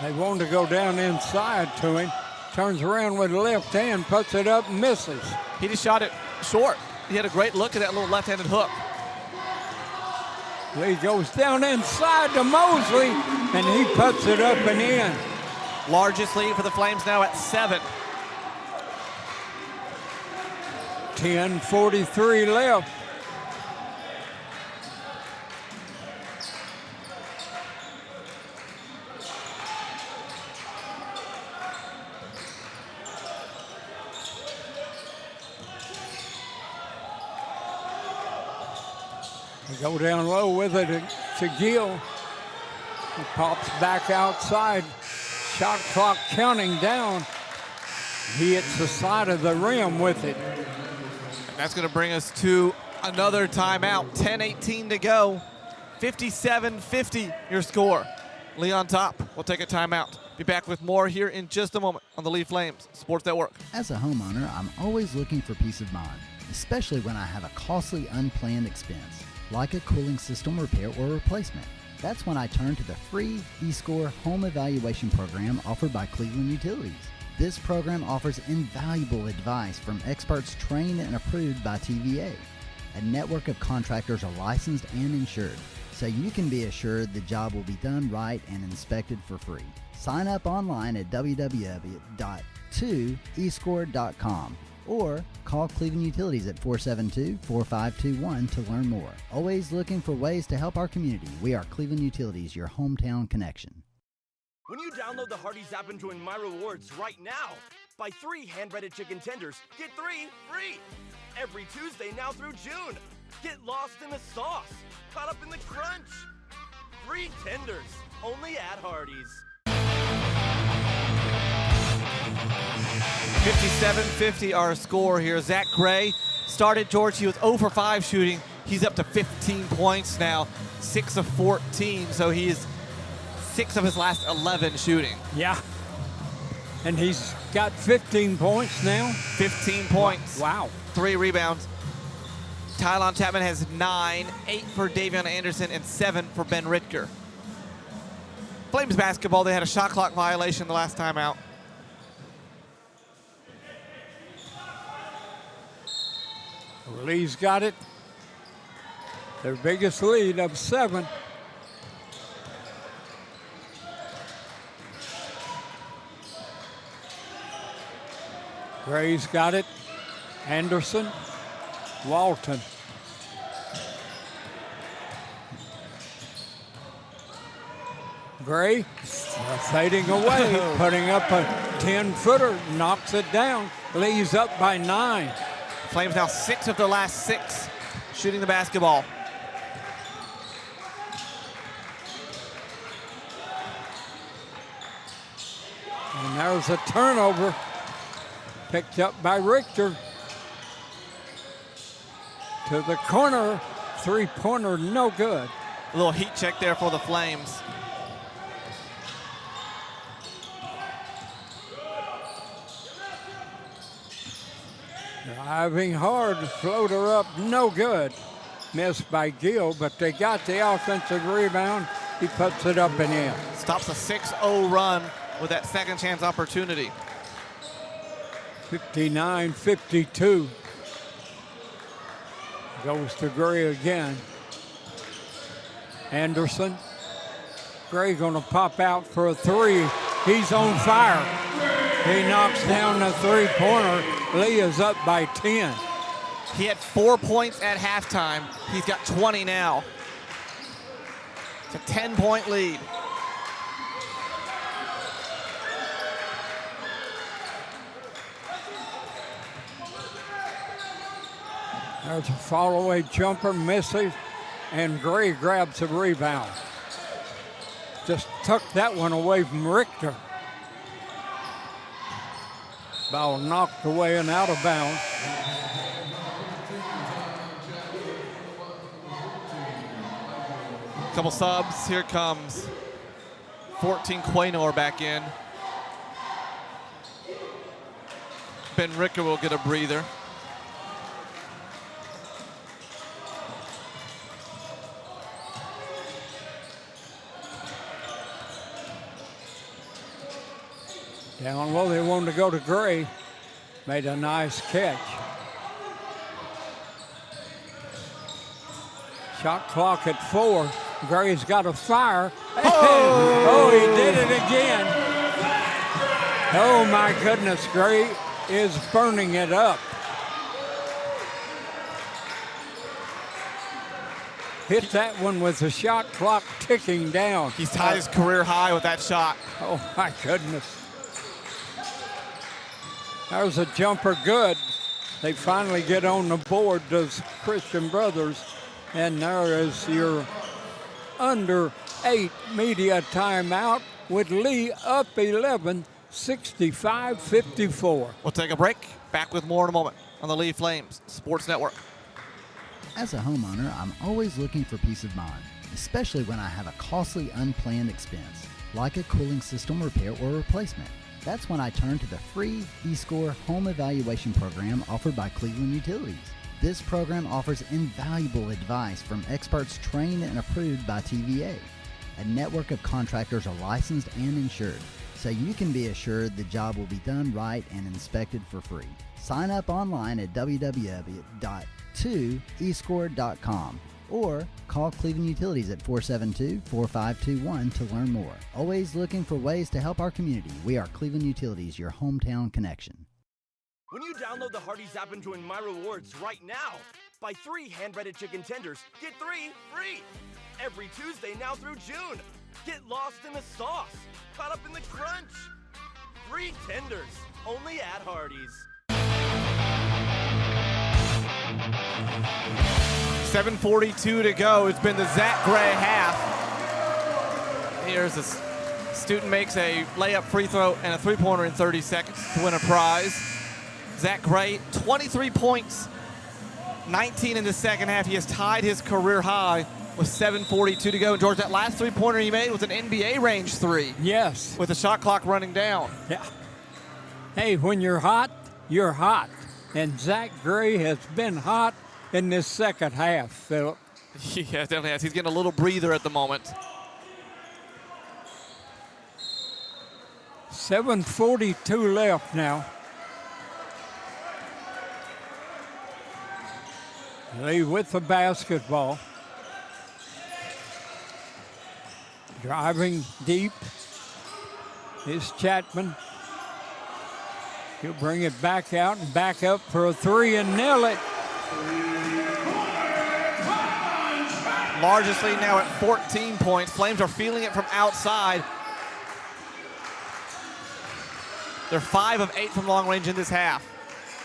They want to go down inside to him. Turns around with the left hand, puts it up, misses. He just shot it short. He had a great look at that little left-handed hook. Lee goes down inside to Mosley, and he puts it up and in. Largest lead for the Flames now at 7. 10:43 left. They go down low with it to Gill. He pops back outside. Shot clock counting down. He hits the side of the rim with it. And that's going to bring us to another timeout. 10:18 to go. 57-50 your score. Lee on top. We'll take a timeout. Be back with more here in just a moment on the Lee Flames Sports Network. As a homeowner, I'm always looking for peace of mind, especially when I have a costly unplanned expense, like a cooling system repair or replacement. That's when I turn to the free eScore home evaluation program offered by Cleveland Utilities. This program offers invaluable advice from experts trained and approved by TVA. A network of contractors are licensed and insured, so you can be assured the job will be done right and inspected for free. Sign up online at www.2escore.com or call Cleveland Utilities at 472-4521 to learn more. Always looking for ways to help our community. We are Cleveland Utilities, your hometown connection. When you download the Hardee's app and join My Rewards right now, buy 3 hand-breaded chicken tenders, get 3 free. Every Tuesday now through June. Get lost in the sauce, caught up in the crunch. Free tenders, only at Hardee's. 57-50 our score here. Zach Gray started, George. He was 0 for 5 shooting. He's up to 15 points now, 6 of 14. So he's 6 of his last 11 shooting. Yeah. And he's got 15 points now. 15 points. Wow. 3 rebounds. Tylon Chapman has 9, 8 for Davion Anderson, and 7 for Ben Rittger. Flames basketball, they had a shot clock violation the last time out. Lee's got it. Their biggest lead of 7. Gray's got it. Anderson. Walton. Gray fading away, putting up a 10-footer, knocks it down. Lee's up by 9. Flames now 6 of the last 6 shooting the basketball. And there's a turnover picked up by Richter. To the corner, 3-pointer, no good. A little heat check there for the Flames. Driving hard, floater up, no good. Missed by Gill, but they got the offensive rebound. He puts it up and in. Stops a 6-0 run with that second chance opportunity. 59-52. Goes to Gray again. Anderson. Gray going to pop out for a three. He's on fire. He knocks down the three-pointer. Lee is up by 10. He had 4 points at halftime. He's got 20 now. It's a 10-point lead. There's a fall-away jumper, misses, and Gray grabs the rebound. Just tucked that one away from Richter. Ball knocked away and out of bounds. Couple subs. Here comes 14 Quaynor back in. Ben Ricker will get a breather. Down low, they wanted to go to Gray. Made a nice catch. Shot clock at 4. Gray's got a fire. Oh, he did it again. Oh, my goodness, Gray is burning it up. Hit that one with the shot clock ticking down. He's tied his career high with that shot. Oh, my goodness. There's a jumper good. They finally get on the board, does Christian Brothers. And there is your under 8 media timeout with Lee up 11, 65-54. We'll take a break. Back with more in a moment on the Lee Flames Sports Network. As a homeowner, I'm always looking for peace of mind, especially when I have a costly unplanned expense, like a cooling system repair or replacement. That's when I turn to the free eScore home evaluation program offered by Cleveland Utilities. This program offers invaluable advice from experts trained and approved by TVA. A network of contractors are licensed and insured, so you can be assured the job will be done right and inspected for free. Sign up online at www.2escore.com or call Cleveland Utilities at 472-4521 to learn more. Always looking for ways to help our community. We are Cleveland Utilities, your hometown connection. When you download the Hardee's app and join My Rewards right now, buy 3 hand-breaded chicken tenders, get 3 free. Every Tuesday now through June. Get lost in the sauce, caught up in the crunch. Free tenders, only at Hardee's. 7:42 to go. It's been the Zach Gray half. Here's a student makes a layup, free throw, and a three-pointer in 30 seconds to win a prize. Zach Gray, 23 points, 19 in the second half. He has tied his career high with 7:42 to go. And George, that last three-pointer he made was an NBA range 3. Yes. With the shot clock running down. Yeah. Hey, when you're hot, you're hot. And Zach Gray has been hot in this second half, Philip. Yeah, definitely has. He's getting a little breather at the moment. 7:42 left now. Lee with the basketball. Driving deep is Chapman. He'll bring it back out and back up for a 3 and nail it. Largest lead now at 14 points. Flames are feeling it from outside. They're 5 of 8 from long range in this half.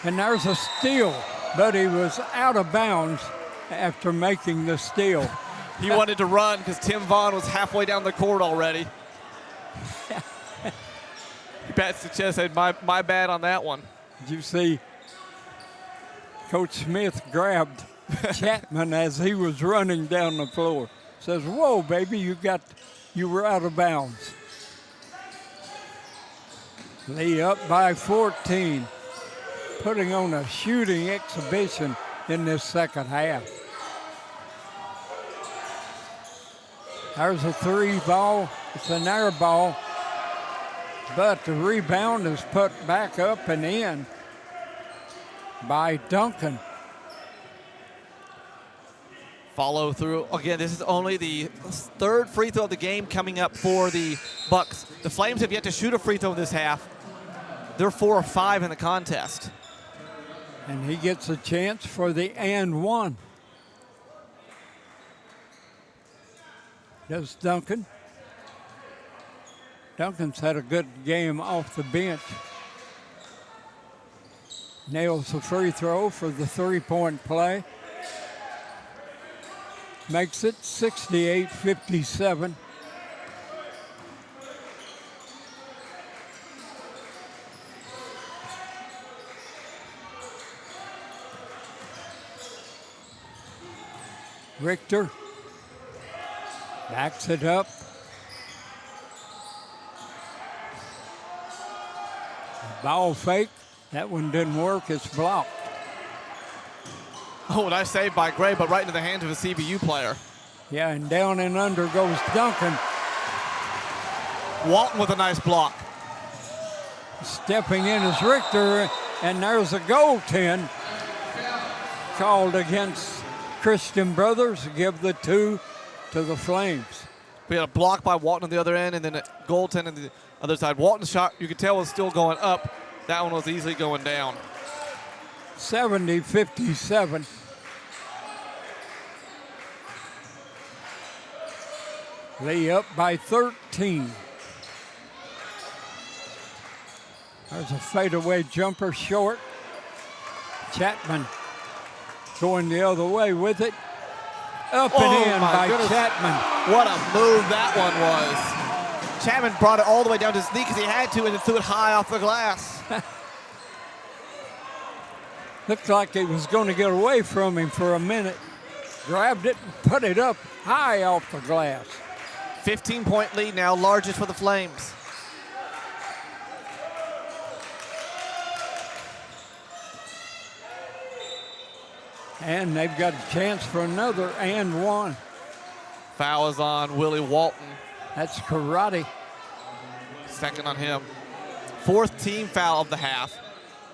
And there's a steal, but he was out of bounds after making the steal. He wanted to run because Tim Vaughn was halfway down the court already. He pats the chest, said, my bad on that one. Did you see Coach Smith grabbed Chapman as he was running down the floor? Says, whoa, baby, you were out of bounds. Lee up by 14, putting on a shooting exhibition in this second half. There's a 3 ball. It's an air ball, but the rebound is put back up and in by Duncan. Follow through. Again, this is only the third free throw of the game coming up for the Bucks. The Flames have yet to shoot a free throw this half. They're 4 or 5 in the contest. And he gets a chance for the and one. Does Duncan. Duncan's had a good game off the bench. Nails the free throw for the three-point play. Makes it 68-57. Richter backs it up. Ball fake. That one didn't work. It's blocked. Oh, nice save by Gray, but right into the hands of a CBU player. Yeah, and down and under goes Duncan. Walton with a nice block. Stepping in is Richter, and there's a goaltend called against Christian Brothers. Give the 2 to the Flames. We had a block by Walton on the other end, and then a goaltend on the other side. Walton's shot, you could tell, was still going up. That one was easily going down. 70-57. Lee up by 13. There's a fadeaway jumper short. Chapman going the other way with it. Up and in by Chapman. What a move that one was. Chapman brought it all the way down to his knee because he had to and then threw it high off the glass. Looked like it was going to get away from him for a minute. Grabbed it and put it up high off the glass. 15-point lead now, largest for the Flames. And they've got a chance for another and one. Foul is on Willie Walton. That's Karate. Second on him. 4th team foul of the half.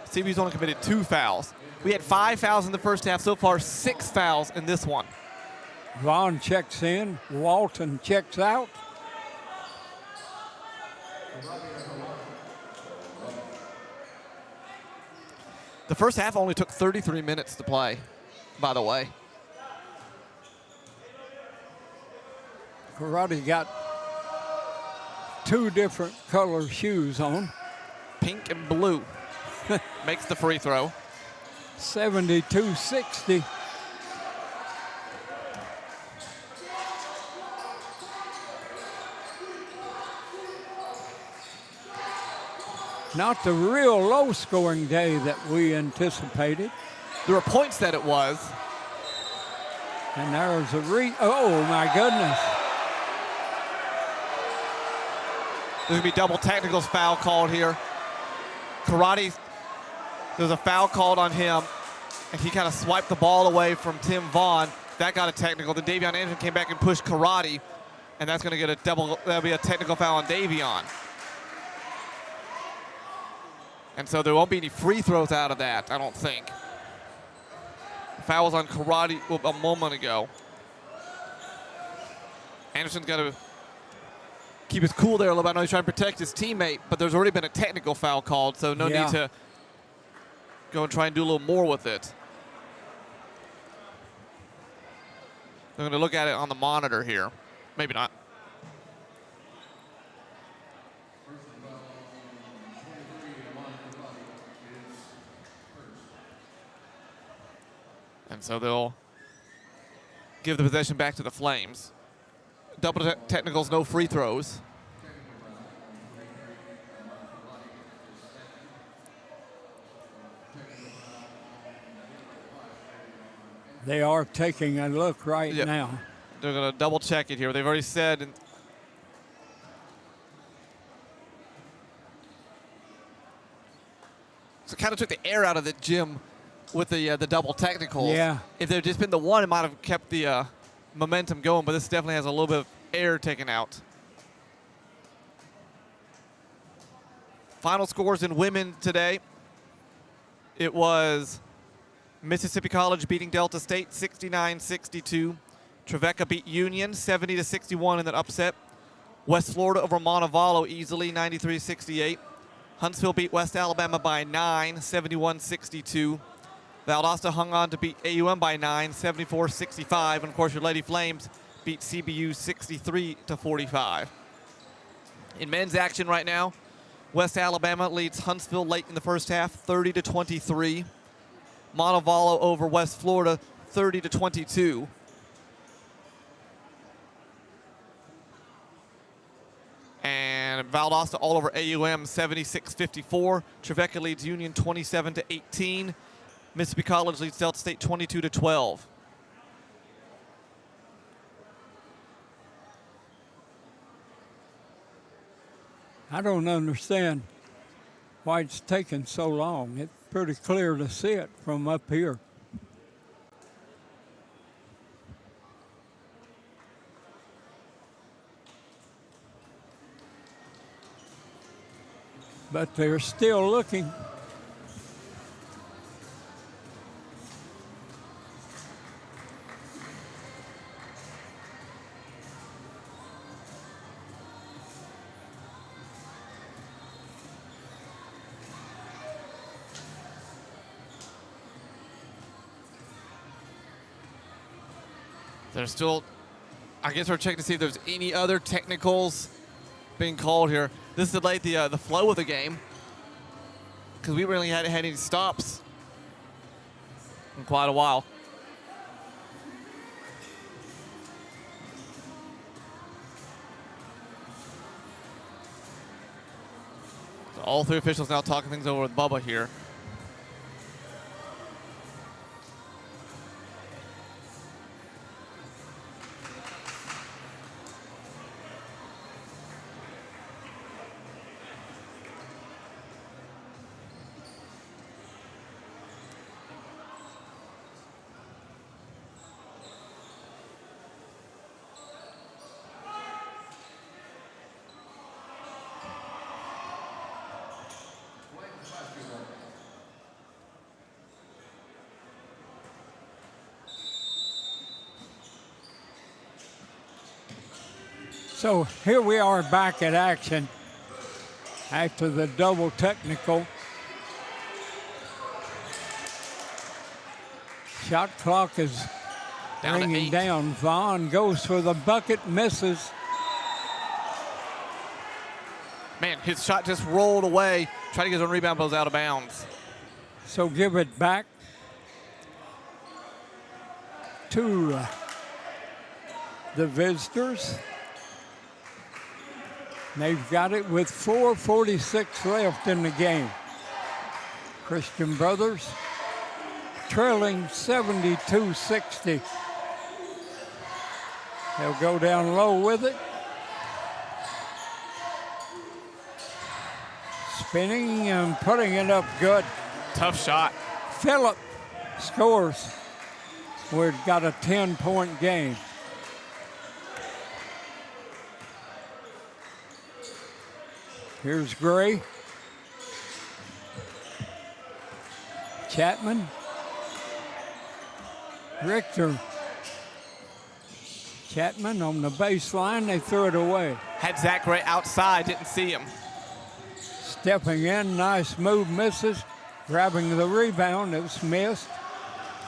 CBU's only committed 2 fouls. We had 5 fouls in the first half. So far, 6 fouls in this one. Vaughn checks in. Walton checks out. The first half only took 33 minutes to play, by the way. Karate got 2 different color shoes on. Pink and blue. Makes the free throw. 72-60. Not the real low-scoring day that we anticipated. There were points that it was. And there's a oh my goodness. There's gonna be double technicals foul called here. Karate, there's a foul called on him, and he kind of swiped the ball away from Tim Vaughn. That got a technical. Then Davion Anderson came back and pushed Karate, and that's gonna get a double, that'll be a technical foul on Davion. And so there won't be any free throws out of that, I don't think. Foul was on Karate a moment ago. Anderson's got to keep his cool there a little bit. I know he's trying to protect his teammate, but there's already been a technical foul called, so no need to go and try and do a little more with it. They're going to look at it on the monitor here. Maybe not. And so they'll give the possession back to the Flames. Double technicals, no free throws. They are taking a look right now. They're going to double check it here. They've already said. So kind of took the air out of the gym with the double technicals. Yeah. If there had just been the one, it might have kept the momentum going, but this definitely has a little bit of air taken out. Final scores in women today. It was Mississippi College beating Delta State 69-62. Trevecca beat Union 70-61 in that upset. West Florida over Montevallo easily, 93-68. Huntsville beat West Alabama by 9, 71-62. Valdosta hung on to beat AUM by 9, 74-65. And, of course, your Lady Flames beat CBU 63-45. In men's action right now, West Alabama leads Huntsville late in the first half, 30-23. Montevallo over West Florida, 30-22. And Valdosta all over AUM, 76-54. Trevecca leads Union 27-18. Mississippi College leads Delta State 22-12. I don't understand why it's taking so long. It's pretty clear to see it from up here. But they're still looking. They're still, I guess we're checking to see if there's any other technicals being called here. This delayed the flow of the game because we really hadn't had any stops in quite a while. So all three officials now talking things over with Bubba here. So here we are back at action after the double technical. Shot clock is ringing down. Vaughn goes for the bucket, misses. Man, his shot just rolled away. Trying to get his own rebound, but it was out of bounds. So give it back to the visitors. They've got it with 4:46 left in the game. Christian Brothers trailing 72-60. They'll go down low with it. Spinning and putting it up good. Tough shot. Phillip scores. We've got a 10-point game. Here's Gray. Chapman. Richter. Chapman on the baseline. They threw it away. Had Zach Gray outside, didn't see him. Stepping in, nice move, misses. Grabbing the rebound, it was missed.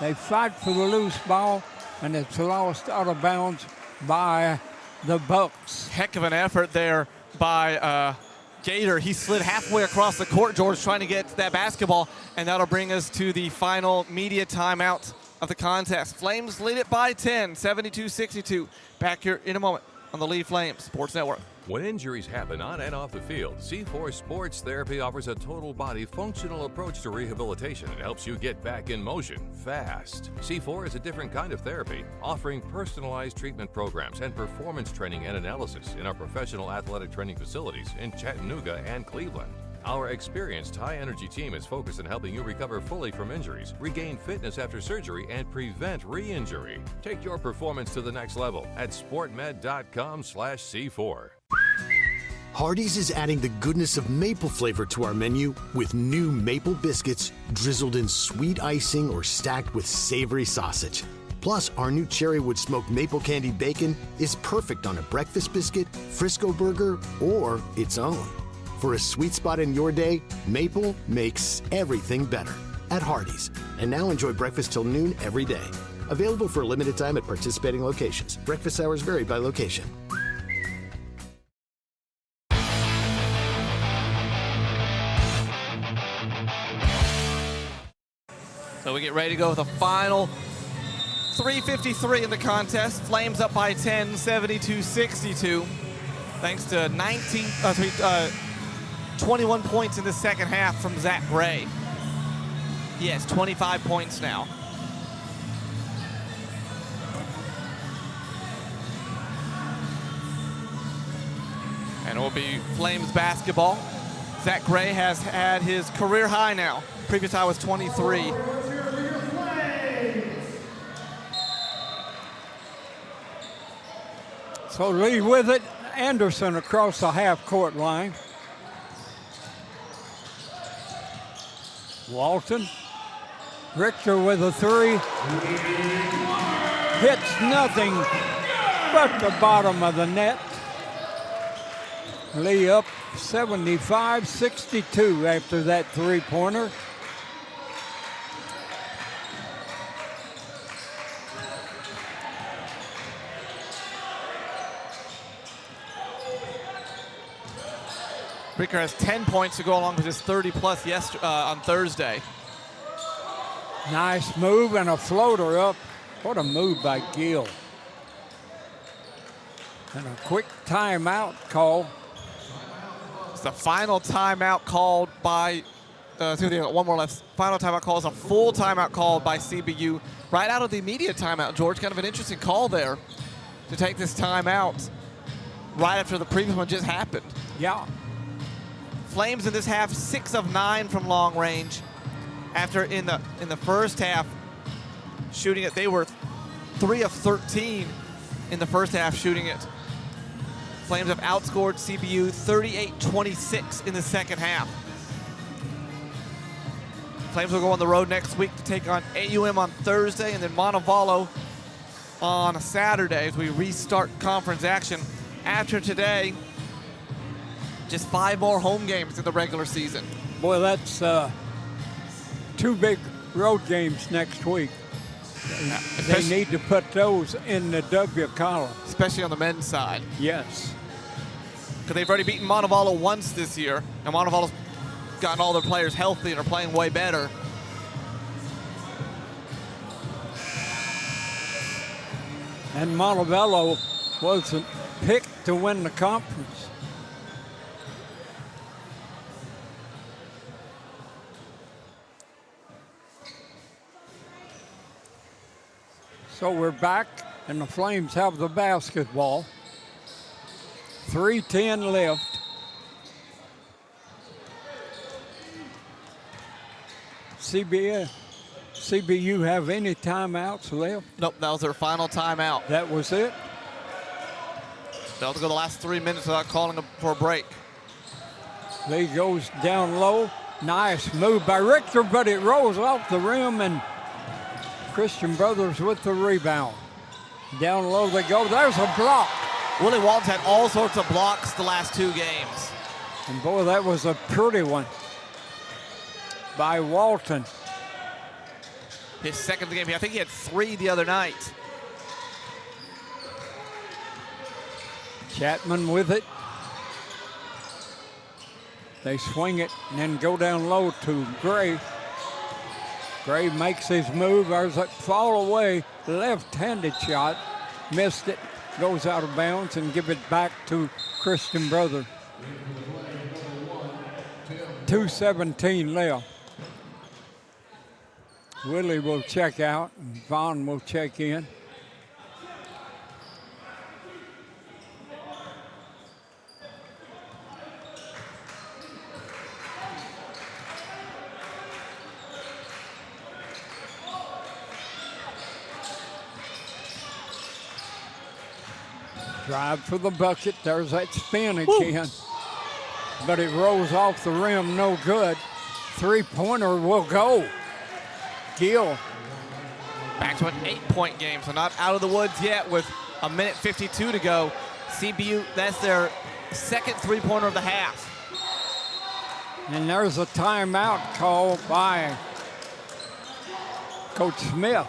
They fight for the loose ball, and it's lost out of bounds by the Bucks. Heck of an effort there by Gator. He slid halfway across the court, George, trying to get that basketball, and that'll bring us to the final media timeout of the contest. Flames lead it by 10, 72-62. Back here in a moment on the Lee Flames Sports Network. When injuries happen on and off the field, C4 Sports Therapy offers a total body functional approach to rehabilitation that helps you get back in motion fast. C4 is a different kind of therapy, offering personalized treatment programs and performance training and analysis in our professional athletic training facilities in Chattanooga and Cleveland. Our experienced high-energy team is focused on helping you recover fully from injuries, regain fitness after surgery, and prevent re-injury. Take your performance to the next level at sportmed.com/C4. Hardee's is adding the goodness of maple flavor to our menu with new maple biscuits drizzled in sweet icing or stacked with savory sausage. Plus, our new Cherrywood smoked maple candy bacon is perfect on a breakfast biscuit, Frisco burger, or its own. For a sweet spot in your day, maple makes everything better at Hardee's. And now enjoy breakfast till noon every day. Available for a limited time at participating locations. Breakfast hours vary by location. So we get ready to go with a final 3:53 in the contest. Flames up by 10, 72-62. Thanks to 21 points in the second half from Zach Gray. He has 25 points now. And it will be Flames basketball. Zach Gray has had his career high now. Previous high was 23. So Lee with it. Anderson across the half-court line. Walton. Richter with a three. Hits nothing but the bottom of the net. Lee up 75-62 after that three-pointer. Ricker has 10 points to go along with his 30-plus on Thursday. Nice move and a floater up. What a move by Gill. And a quick timeout call. It's the final timeout called by, one more left. Final timeout call is a full timeout called by CBU right out of the immediate timeout, George. Kind of an interesting call there to take this timeout right after the previous one just happened. Yeah. Flames in this half, 6 of 9 from long range. After in the first half shooting it, they were 3 of 13 in the first half shooting it. Flames have outscored CBU 38-26 in the second half. Flames will go on the road next week to take on AUM on Thursday and then Montevallo on a Saturday as we restart conference action. After today, just 5 more home games in the regular season. Boy, that's 2 big road games next week. They need to put those in the W column. Especially on the men's side. Yes. Because they've already beaten Montevallo once this year, and Montevallo's gotten all their players healthy and are playing way better. And Montevallo wasn't picked to win the conference. So we're back, and the Flames have the basketball. 3:10 left. CBU have any timeouts left? Nope, that was their final timeout. That was it? They'll go the last 3 minutes without calling for a break. Lee goes down low. Nice move by Richter, but it rolls off the rim, and Christian Brothers with the rebound. Down low they go. There's a block. Willie Walton's had all sorts of blocks the last 2 games. And boy, that was a pretty one by Walton. His second of the game. I think he had 3 the other night. Chapman with it. They swing it and then go down low to Gray. Gray makes his move. There's a fall away, left-handed shot. Missed it, goes out of bounds, and give it back to Christian Brother. 2:17 left. Willie will check out, and Vaughn will check in. Drive for the bucket. There's that spin again. But it rolls off the rim, no good. Three-pointer will go. Gill Back to an 8-point game, so not out of the woods yet with a minute 52 to go. CBU, that's their second three-pointer of the half. And there's a timeout called by Coach Smith.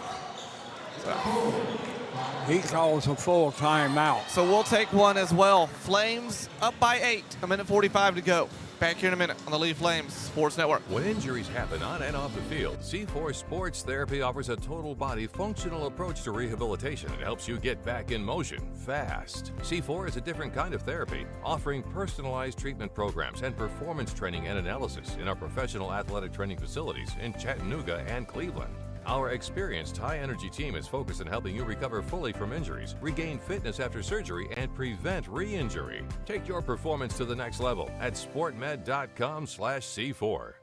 He calls a full timeout. So we'll take one as well. Flames up by 8, a minute 45 to go. Back here in a minute on the Lee Flames Sports Network. When injuries happen on and off the field, C4 Sports Therapy offers a total body functional approach to rehabilitation that helps you get back in motion fast. C4 is a different kind of therapy, offering personalized treatment programs and performance training and analysis in our professional athletic training facilities in Chattanooga and Cleveland. Our experienced high-energy team is focused on helping you recover fully from injuries, regain fitness after surgery, and prevent re-injury. Take your performance to the next level at sportmed.com/C4.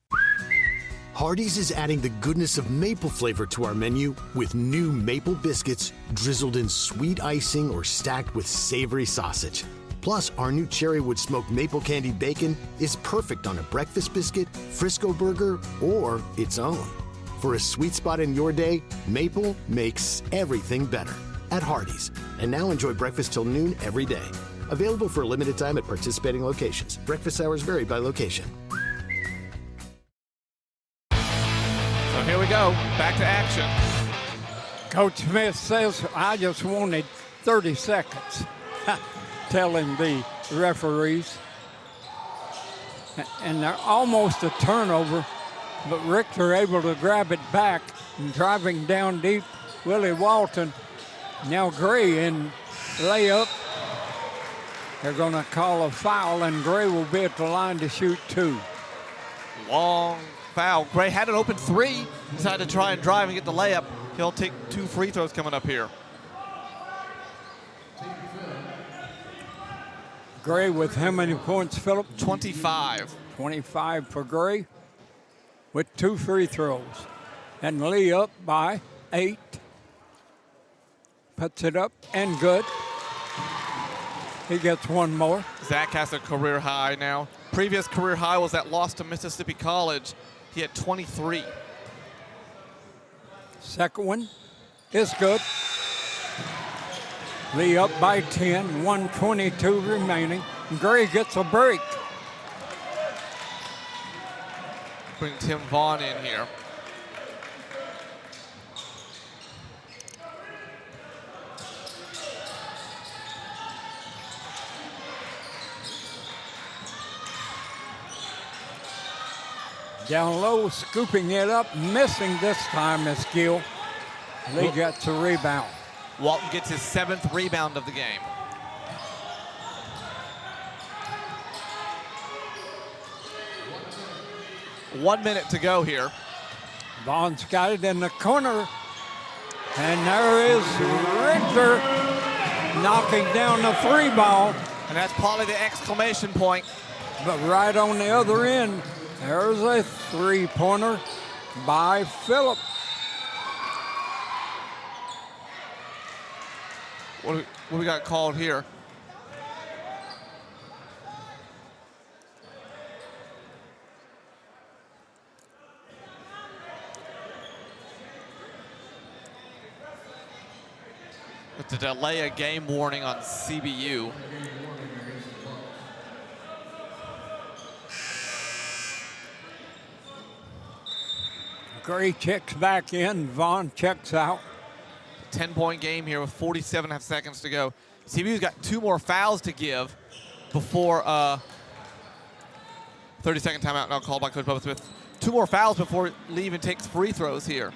Hardee's is adding the goodness of maple flavor to our menu with new maple biscuits drizzled in sweet icing or stacked with savory sausage. Plus, our new cherrywood smoked maple candied bacon is perfect on a breakfast biscuit, Frisco burger, or its own. For a sweet spot in your day, maple makes everything better at Hardee's. And now enjoy breakfast till noon every day. Available for a limited time at participating locations. Breakfast hours vary by location. So here we go, back to action. Coach Smith says, I just wanted 30 seconds, telling the referees. And they're almost a turnover. But Richter able to grab it back and driving down deep. Willie Walton. Now Gray in layup. They're going to call a foul, and Gray will be at the line to shoot 2. Long foul. Gray had an open 3. Decided to try and drive and get the layup. He'll take 2 free throws coming up here. Gray with how many points, Philip? 25. 25 for Gray, with 2 free throws. And Lee up by 8. Puts it up and good. He gets one more. Zach has a career high now. Previous career high was that loss to Mississippi College. He had 23. Second one is good. Lee up by 10, 1:22 remaining. Gray gets a break. Bring Tim Vaughn in here. Down low, scooping it up, missing this time is Gill. Lee gets a rebound. Walton gets his 7th rebound of the game. One minute to go here. Vaughn's got it in the corner. And there is Richter knocking down the 3 ball. And that's probably the exclamation point. But right on the other end, there's a 3-pointer by Phillip. What do we got called here? With the delay a game warning on CBU. Gray checks back in, Vaughn checks out. 10-point game here with 47.5 seconds to go. CBU's got 2 more fouls to give before 30-second timeout now called by Coach Bubba Smith. 2 more fouls before Lee even takes free throws here.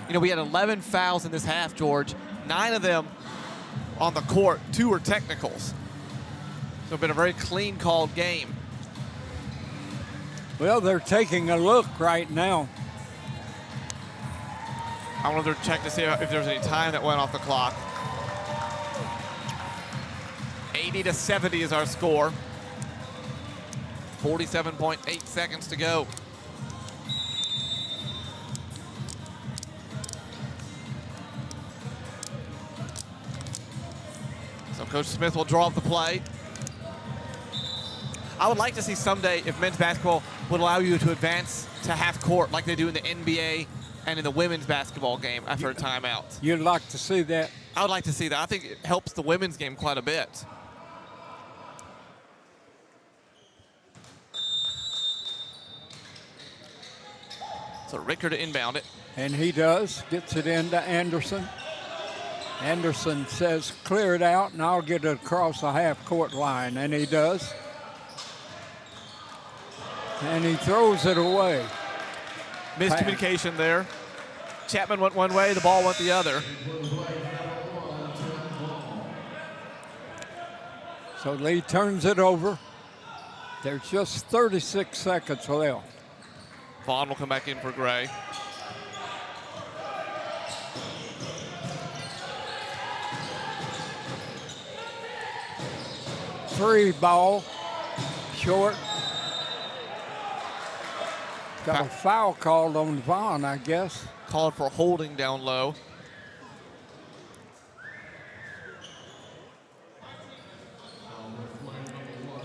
You know, we had 11 fouls in this half, George. 9 of them on the court. 2 were technicals. So it's been a very clean called game. Well, they're taking a look right now. I want to check to see if there's any time that went off the clock. 80-70 is our score. 47.8 seconds to go. So Coach Smith will draw up the play. I would like to see someday if men's basketball would allow you to advance to half court like they do in the NBA and in the women's basketball game after a timeout. You'd like to see that? I would like to see that. I think it helps the women's game quite a bit. So Ricker to inbound it. And he does, gets it into Anderson. Anderson says, clear it out, and I'll get it across the half-court line, and he does. And he throws it away. Miscommunication there. Chapman went one way, the ball went the other. So Lee turns it over. There's just 36 seconds left. Vaughn will come back in for Gray. Free ball, short. Got a foul called on Vaughn, I guess. Called for holding down low.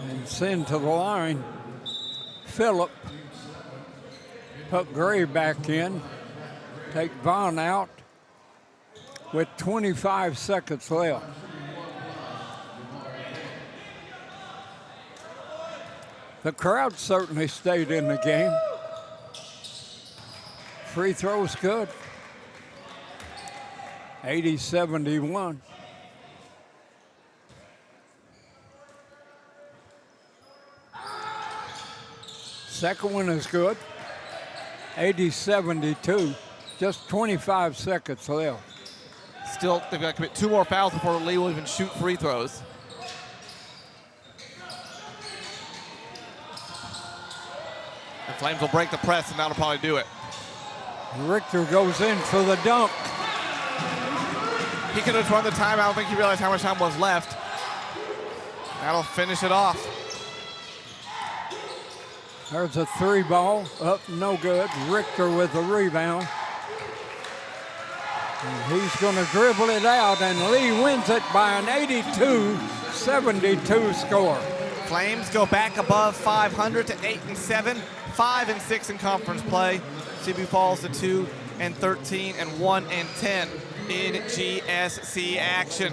And send to the line. Phillip. Put Gray back in. Take Vaughn out with 25 seconds left. The crowd certainly stayed in the game. Free throw's good. 80-71. Second one is good. 80-72. Just 25 seconds left. Still, they've got to commit 2 more fouls before Lee will even shoot free throws. The Flames will break the press, and that'll probably do it. Richter goes in for the dunk. He could have run the timeout. I don't think he realized how much time was left. That'll finish it off. There's a 3 ball. Up, no good. Richter with the rebound. And he's going to dribble it out, and Lee wins it by an 82-72 score. Flames go back above 500 to 8-7, 5-6 in conference play. CB falls to 2-13 and 1-10 in GSC action.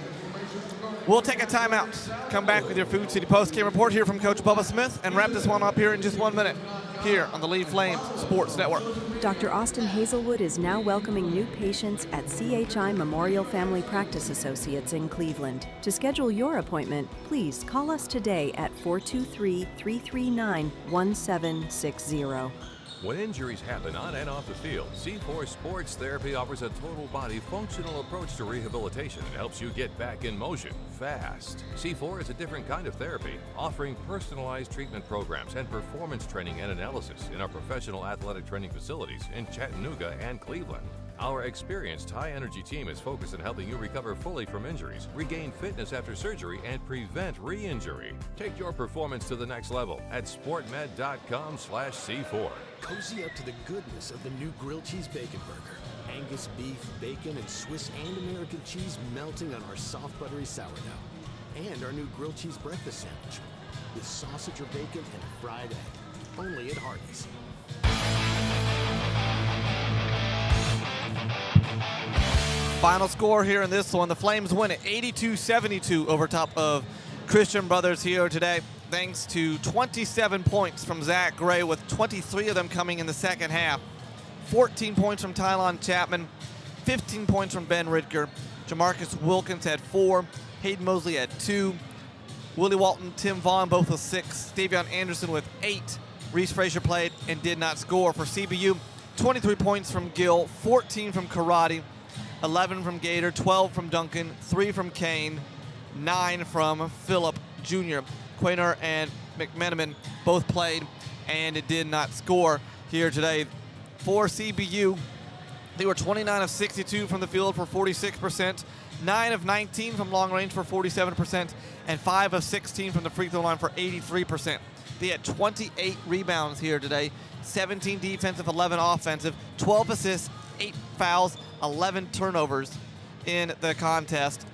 We'll take a timeout. Come back with your Food City post-game report here from Coach Bubba Smith and wrap this one up here in just 1 minute here on the Lee Flames Sports Network. Dr. Austin Hazelwood is now welcoming new patients at CHI Memorial Family Practice Associates in Cleveland. To schedule your appointment, please call us today at 423-339-1760. When injuries happen on and off the field, C4 Sports Therapy offers a total body functional approach to rehabilitation that helps you get back in motion fast. C4 is a different kind of therapy, offering personalized treatment programs and performance training and analysis in our professional athletic training facilities in Chattanooga and Cleveland. Our experienced high-energy team is focused on helping you recover fully from injuries, regain fitness after surgery, and prevent re-injury. Take your performance to the next level at sportmed.com/C4. Cozy up to the goodness of the new grilled cheese bacon burger. Angus beef, bacon, and Swiss and American cheese melting on our soft buttery sourdough. And our new grilled cheese breakfast sandwich with sausage or bacon and a fried egg. Only at Hardee's. Final score here in this one. The Flames win it 82-72 over top of Christian Brothers here today, thanks to 27 points from Zach Gray, with 23 of them coming in the second half. 14 points from Tylon Chapman, 15 points from Ben Ridker. Jamarcus Wilkins had 4, Hayden Mosley had 2, Willie Walton, Tim Vaughn both with 6, Davion Anderson with 8. Reese Frazier played and did not score. For CBU, 23 points from Gill, 14 from Karate, 11 from Gator, 12 from Duncan, 3 from Kane, 9 from Phillip Jr. Quaynor and McMenamin both played and it did not score here today. For CBU, they were 29 of 62 from the field for 46%, 9 of 19 from long range for 47%, and 5 of 16 from the free throw line for 83%. They had 28 rebounds here today, 17 defensive, 11 offensive, 12 assists, 8 fouls, 11 turnovers in the contest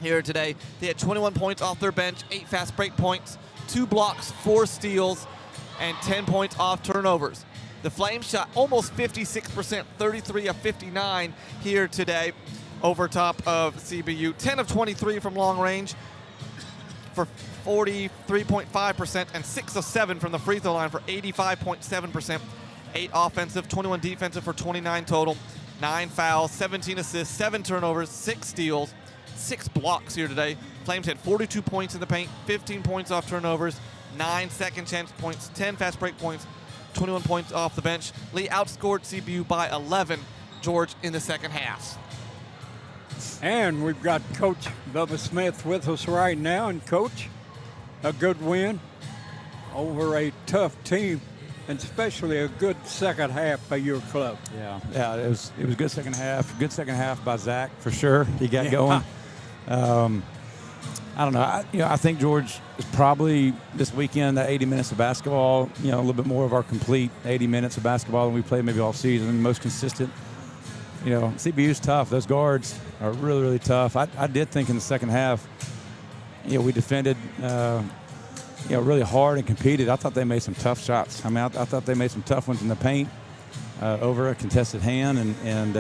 here today. They had 21 points off their bench, 8 fast break points, 2 blocks, 4 steals, and 10 points off turnovers. The Flames shot almost 56%, 33 of 59 here today over top of CBU. 10 of 23 from long range for 43.5%, and 6 of 7 from the free throw line for 85.7%. 8 offensive, 21 defensive for 29 total. 9 fouls, 17 assists, 7 turnovers, 6 steals, 6 blocks here today. Flames had 42 points in the paint, 15 points off turnovers, 9 second chance points, 10 fast break points, 21 points off the bench. Lee outscored CBU by 11, George, in the second half. And we've got Coach Bubba Smith with us right now. And, Coach, a good win over a tough team, and especially a good second half by your club. Yeah, it was a good second half. Good second half by Zach, for sure. He got going. I don't know. I think George is probably this weekend, that 80 minutes of basketball, a little bit more of our complete 80 minutes of basketball than we played maybe all season, most consistent. CBU's tough. Those guards are really, really tough. I did think in the second half, we defended, really hard and competed. I thought they made some tough shots. I thought they made some tough ones in the paint over a contested hand. And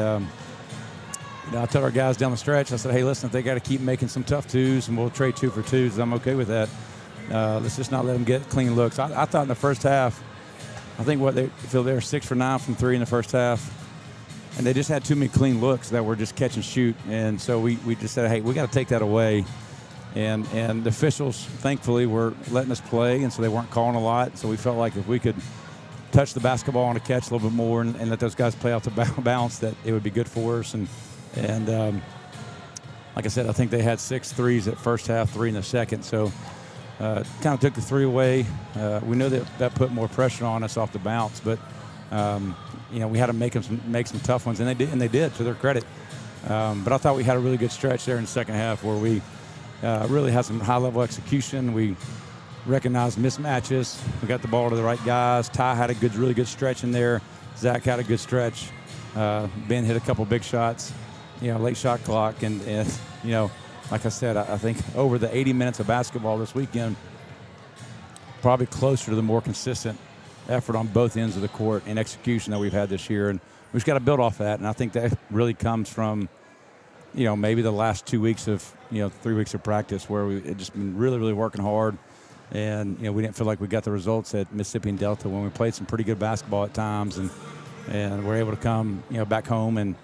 I told our guys down the stretch, I said, hey, listen, if they got to keep making some tough twos, and we'll trade 2 for 2s, I'm okay with that. Let's just not let them get clean looks. I thought in the first half, I think they were 6 for 9 from 3 in the first half. And they just had too many clean looks that were just catch and shoot. And so we just said, hey, we got to take that away. And the officials, thankfully, were letting us play, and so they weren't calling a lot. So we felt like if we could touch the basketball on a catch a little bit more and let those guys play off the bounce, that it would be good for us. And like I said, I think they had 6 threes at first half, 3 in the second. So kind of took the 3 away. We know that put more pressure on us off the bounce, but we had to make some tough ones, and they did to their credit. But I thought we had a really good stretch there in the second half where we really had some high-level execution. We recognized mismatches. We got the ball to the right guys. Ty had a really good stretch in there. Zach had a good stretch. Ben hit a couple big shots, late shot clock. And like I said, I think over the 80 minutes of basketball this weekend, probably closer to the more consistent effort on both ends of the court and execution that we've had this year. And we've just got to build off that. And I think that really comes from, maybe the last 2 weeks of, 3 weeks of practice where we had just been really, really working hard. And, we didn't feel like we got the results at Mississippi and Delta when we played some pretty good basketball at times. And we're able to come, back home. And,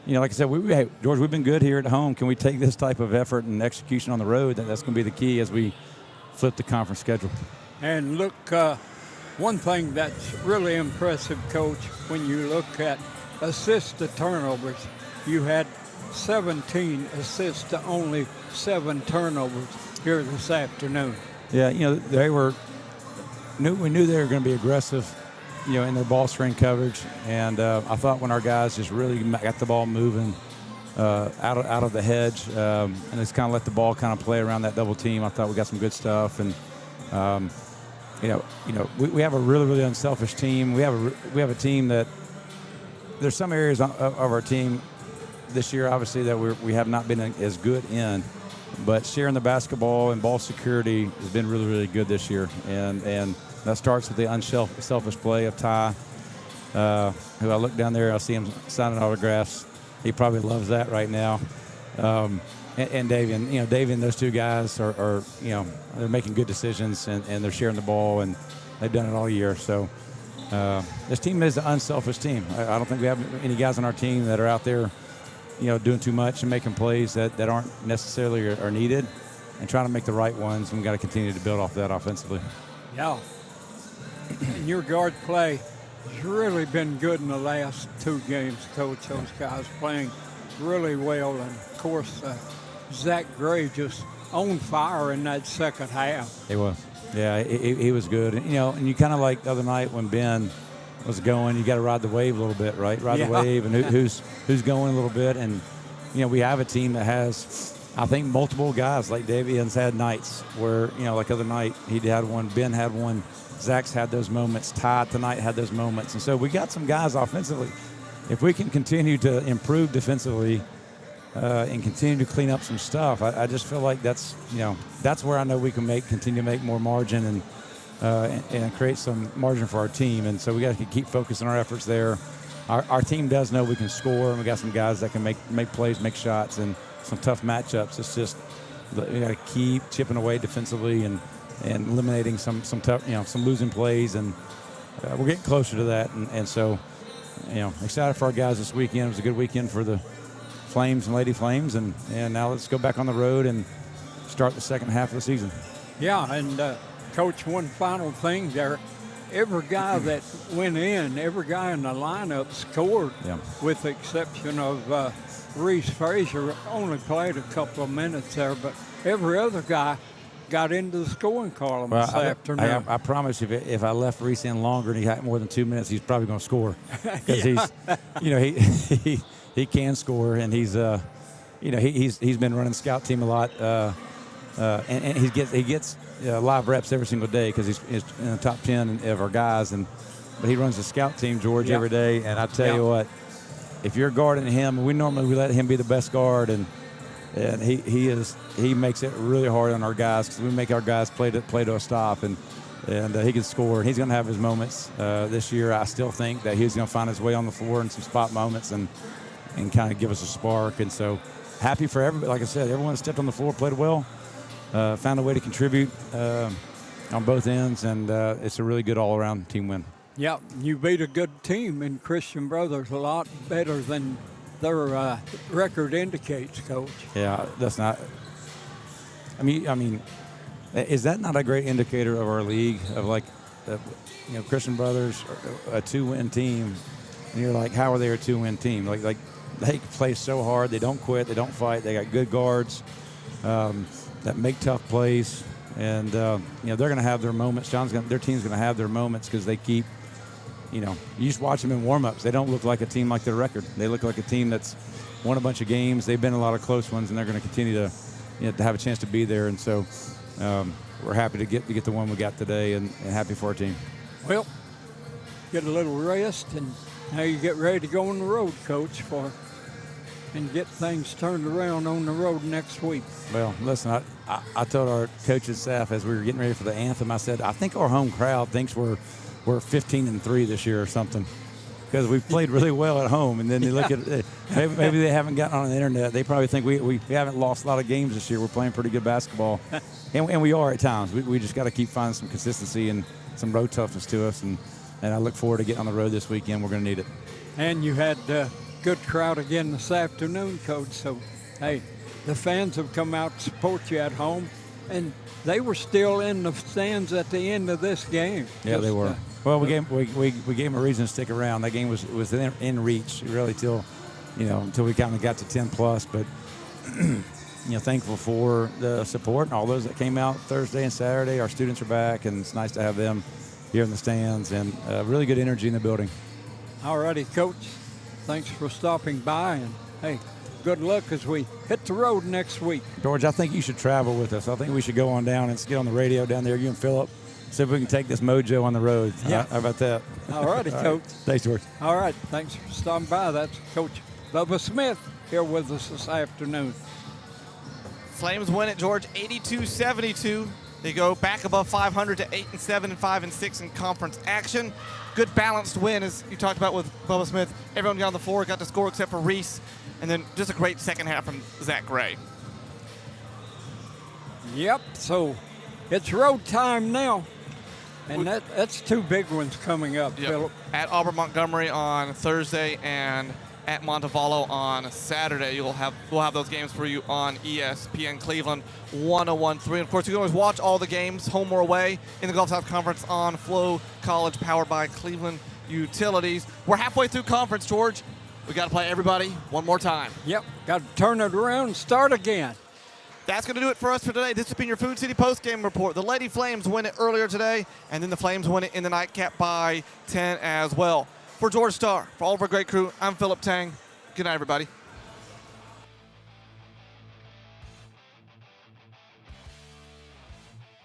like I said, hey, George, we've been good here at home. Can we take this type of effort and execution on the road? That's going to be the key as we flip the conference schedule. And look, one thing that's really impressive, Coach, when you look at assists to turnovers, you had 17 assists to only 7 turnovers here this afternoon. Yeah, we knew they were going to be aggressive, in their ball screen coverage. And I thought when our guys just really got the ball moving out of the hedge and just kind of let the ball kind of play around that double team, I thought we got some good stuff. And we have a really, really unselfish team. We have a team that there's some areas of our team this year, obviously, that we have not been as good in, but sharing the basketball and ball security has been really, really good this year. And that starts with the unselfish play of Ty, who I look down there, I see him signing autographs. He probably loves that right now. And Davian, Davian, those 2 guys are they're making good decisions and they're sharing the ball, and they've done it all year. So this team is an unselfish team. I don't think we have any guys on our team that are out there, doing too much and making plays that aren't necessarily are needed, and trying to make the right ones. And we've got to continue to build off that offensively. Yeah. And your guard play has really been good in the last 2 games, Coach. Those guys playing really well. And, of course, Zach Gray just on fire in that second half. He was. Yeah, he was good. And, and you kind of like the other night when Ben was going, you got to ride the wave a little bit, right? Ride the wave, and who's going a little bit. And, we have a team that has, I think, multiple guys. Like Davian's had nights where, like other night, he had one, Ben had one, Zach's had those moments, Ty tonight had those moments. And so we got some guys offensively. If we can continue to improve defensively and continue to clean up some stuff, I just feel like that's where I know we can continue to make more margin. and create some margin for our team. And so we got to keep focusing our efforts there. Our team does know we can score, and we got some guys that can make plays, make shots, and some tough matchups. It's just we got to keep chipping away defensively and eliminating some tough, some losing plays, and we're getting closer to that. And so, excited for our guys this weekend. It was a good weekend for the Flames and Lady Flames, and now let's go back on the road and start the second half of the season. Yeah, and Coach, one final thing there. Every guy that went in, every guy in the lineup scored, with the exception of Reese Frazier. Only played a couple of minutes there, but every other guy got into the scoring column this afternoon. I promise if I left Reese in longer and he had more than 2 minutes, he's probably going to score. Because he can score, and he's been running scout team a lot, and he gets live reps every single day because he's in the top 10 of our guys, but he runs the scout team, George, every day. And I tell you what, if you're guarding him, we let him be the best guard, and he makes it really hard on our guys because we make our guys play to a stop, and he can score. And he's going to have his moments this year. I still think that he's going to find his way on the floor in some spot moments and kind of give us a spark. And so happy for everybody. Like I said, everyone stepped on the floor, played well. Found a way to contribute on both ends, and it's a really good all-around team win. Yeah, you beat a good team in Christian Brothers, a lot better than their record indicates, Coach. Yeah, that's not. I mean, is that not a great indicator of our league? Of Christian Brothers, a 2-win team, and you're like, how are they a 2-win team? Like they play so hard, they don't quit, they don't fight, they got good guards. That make tough plays, and they're going to have their moments. Their team's going to have their moments because they keep, you just watch them in warm-ups. They don't look like a team like their record. They look like a team that's won a bunch of games. They've been in a lot of close ones, and they're going to continue to have a chance to be there. And so we're happy to get the one we got today, and happy for our team. Well, get a little rest, and now you get ready to go on the road, Coach, and get things turned around on the road next week. Well, listen, I told our coaching staff as we were getting ready for the anthem, I said, I think our home crowd thinks we're 15-3 this year or something because we've played really well at home. And then they look at maybe they haven't gotten on the internet. They probably think we haven't lost a lot of games this year. We're playing pretty good basketball. and we are at times. We just got to keep finding some consistency and some road toughness to us. And I look forward to getting on the road this weekend. We're going to need it. And you had good crowd again this afternoon, Coach. So, hey, the fans have come out to support you at home, and they were still in the stands at the end of this game. Yeah, they were. Well, we gave them a reason to stick around. That game was in reach really until we kind of got to 10+. But thankful for the support and all those that came out Thursday and Saturday. Our students are back, and it's nice to have them here in the stands, and really good energy in the building. All righty, Coach. Thanks for stopping by, and hey, good luck as we hit the road next week. George, I think you should travel with us. I think we should go on down and get on the radio down there, you and Philip, see if we can take this mojo on the road. Yeah. How about that? All righty, Coach. Thanks, George. All right, thanks for stopping by. That's Coach Bubba Smith here with us this afternoon. Flames win it, George, 82-72. They go back above 500 to 8-7 and 5-6 in conference action. Good balanced win, as you talked about with Bubba Smith. Everyone got on the floor, got to score except for Reese, and then just a great second half from Zach Gray. Yep, so it's road time now, and that's two big ones coming up, Philip. At Auburn Montgomery on Thursday and at Montevallo on Saturday. We'll have those games for you on ESPN Cleveland 101.3. And of course, you can always watch all the games, home or away, in the Gulf South Conference on Flow College, powered by Cleveland Utilities. We're halfway through conference, George. We got to play everybody one more time. Yep, got to turn it around and start again. That's going to do it for us for today. This has been your Food City postgame report. The Lady Flames win it earlier today, and then the Flames win it in the nightcap by 10 as well. For George Starr, for all of our great crew, I'm Philip Tang. Good night, everybody.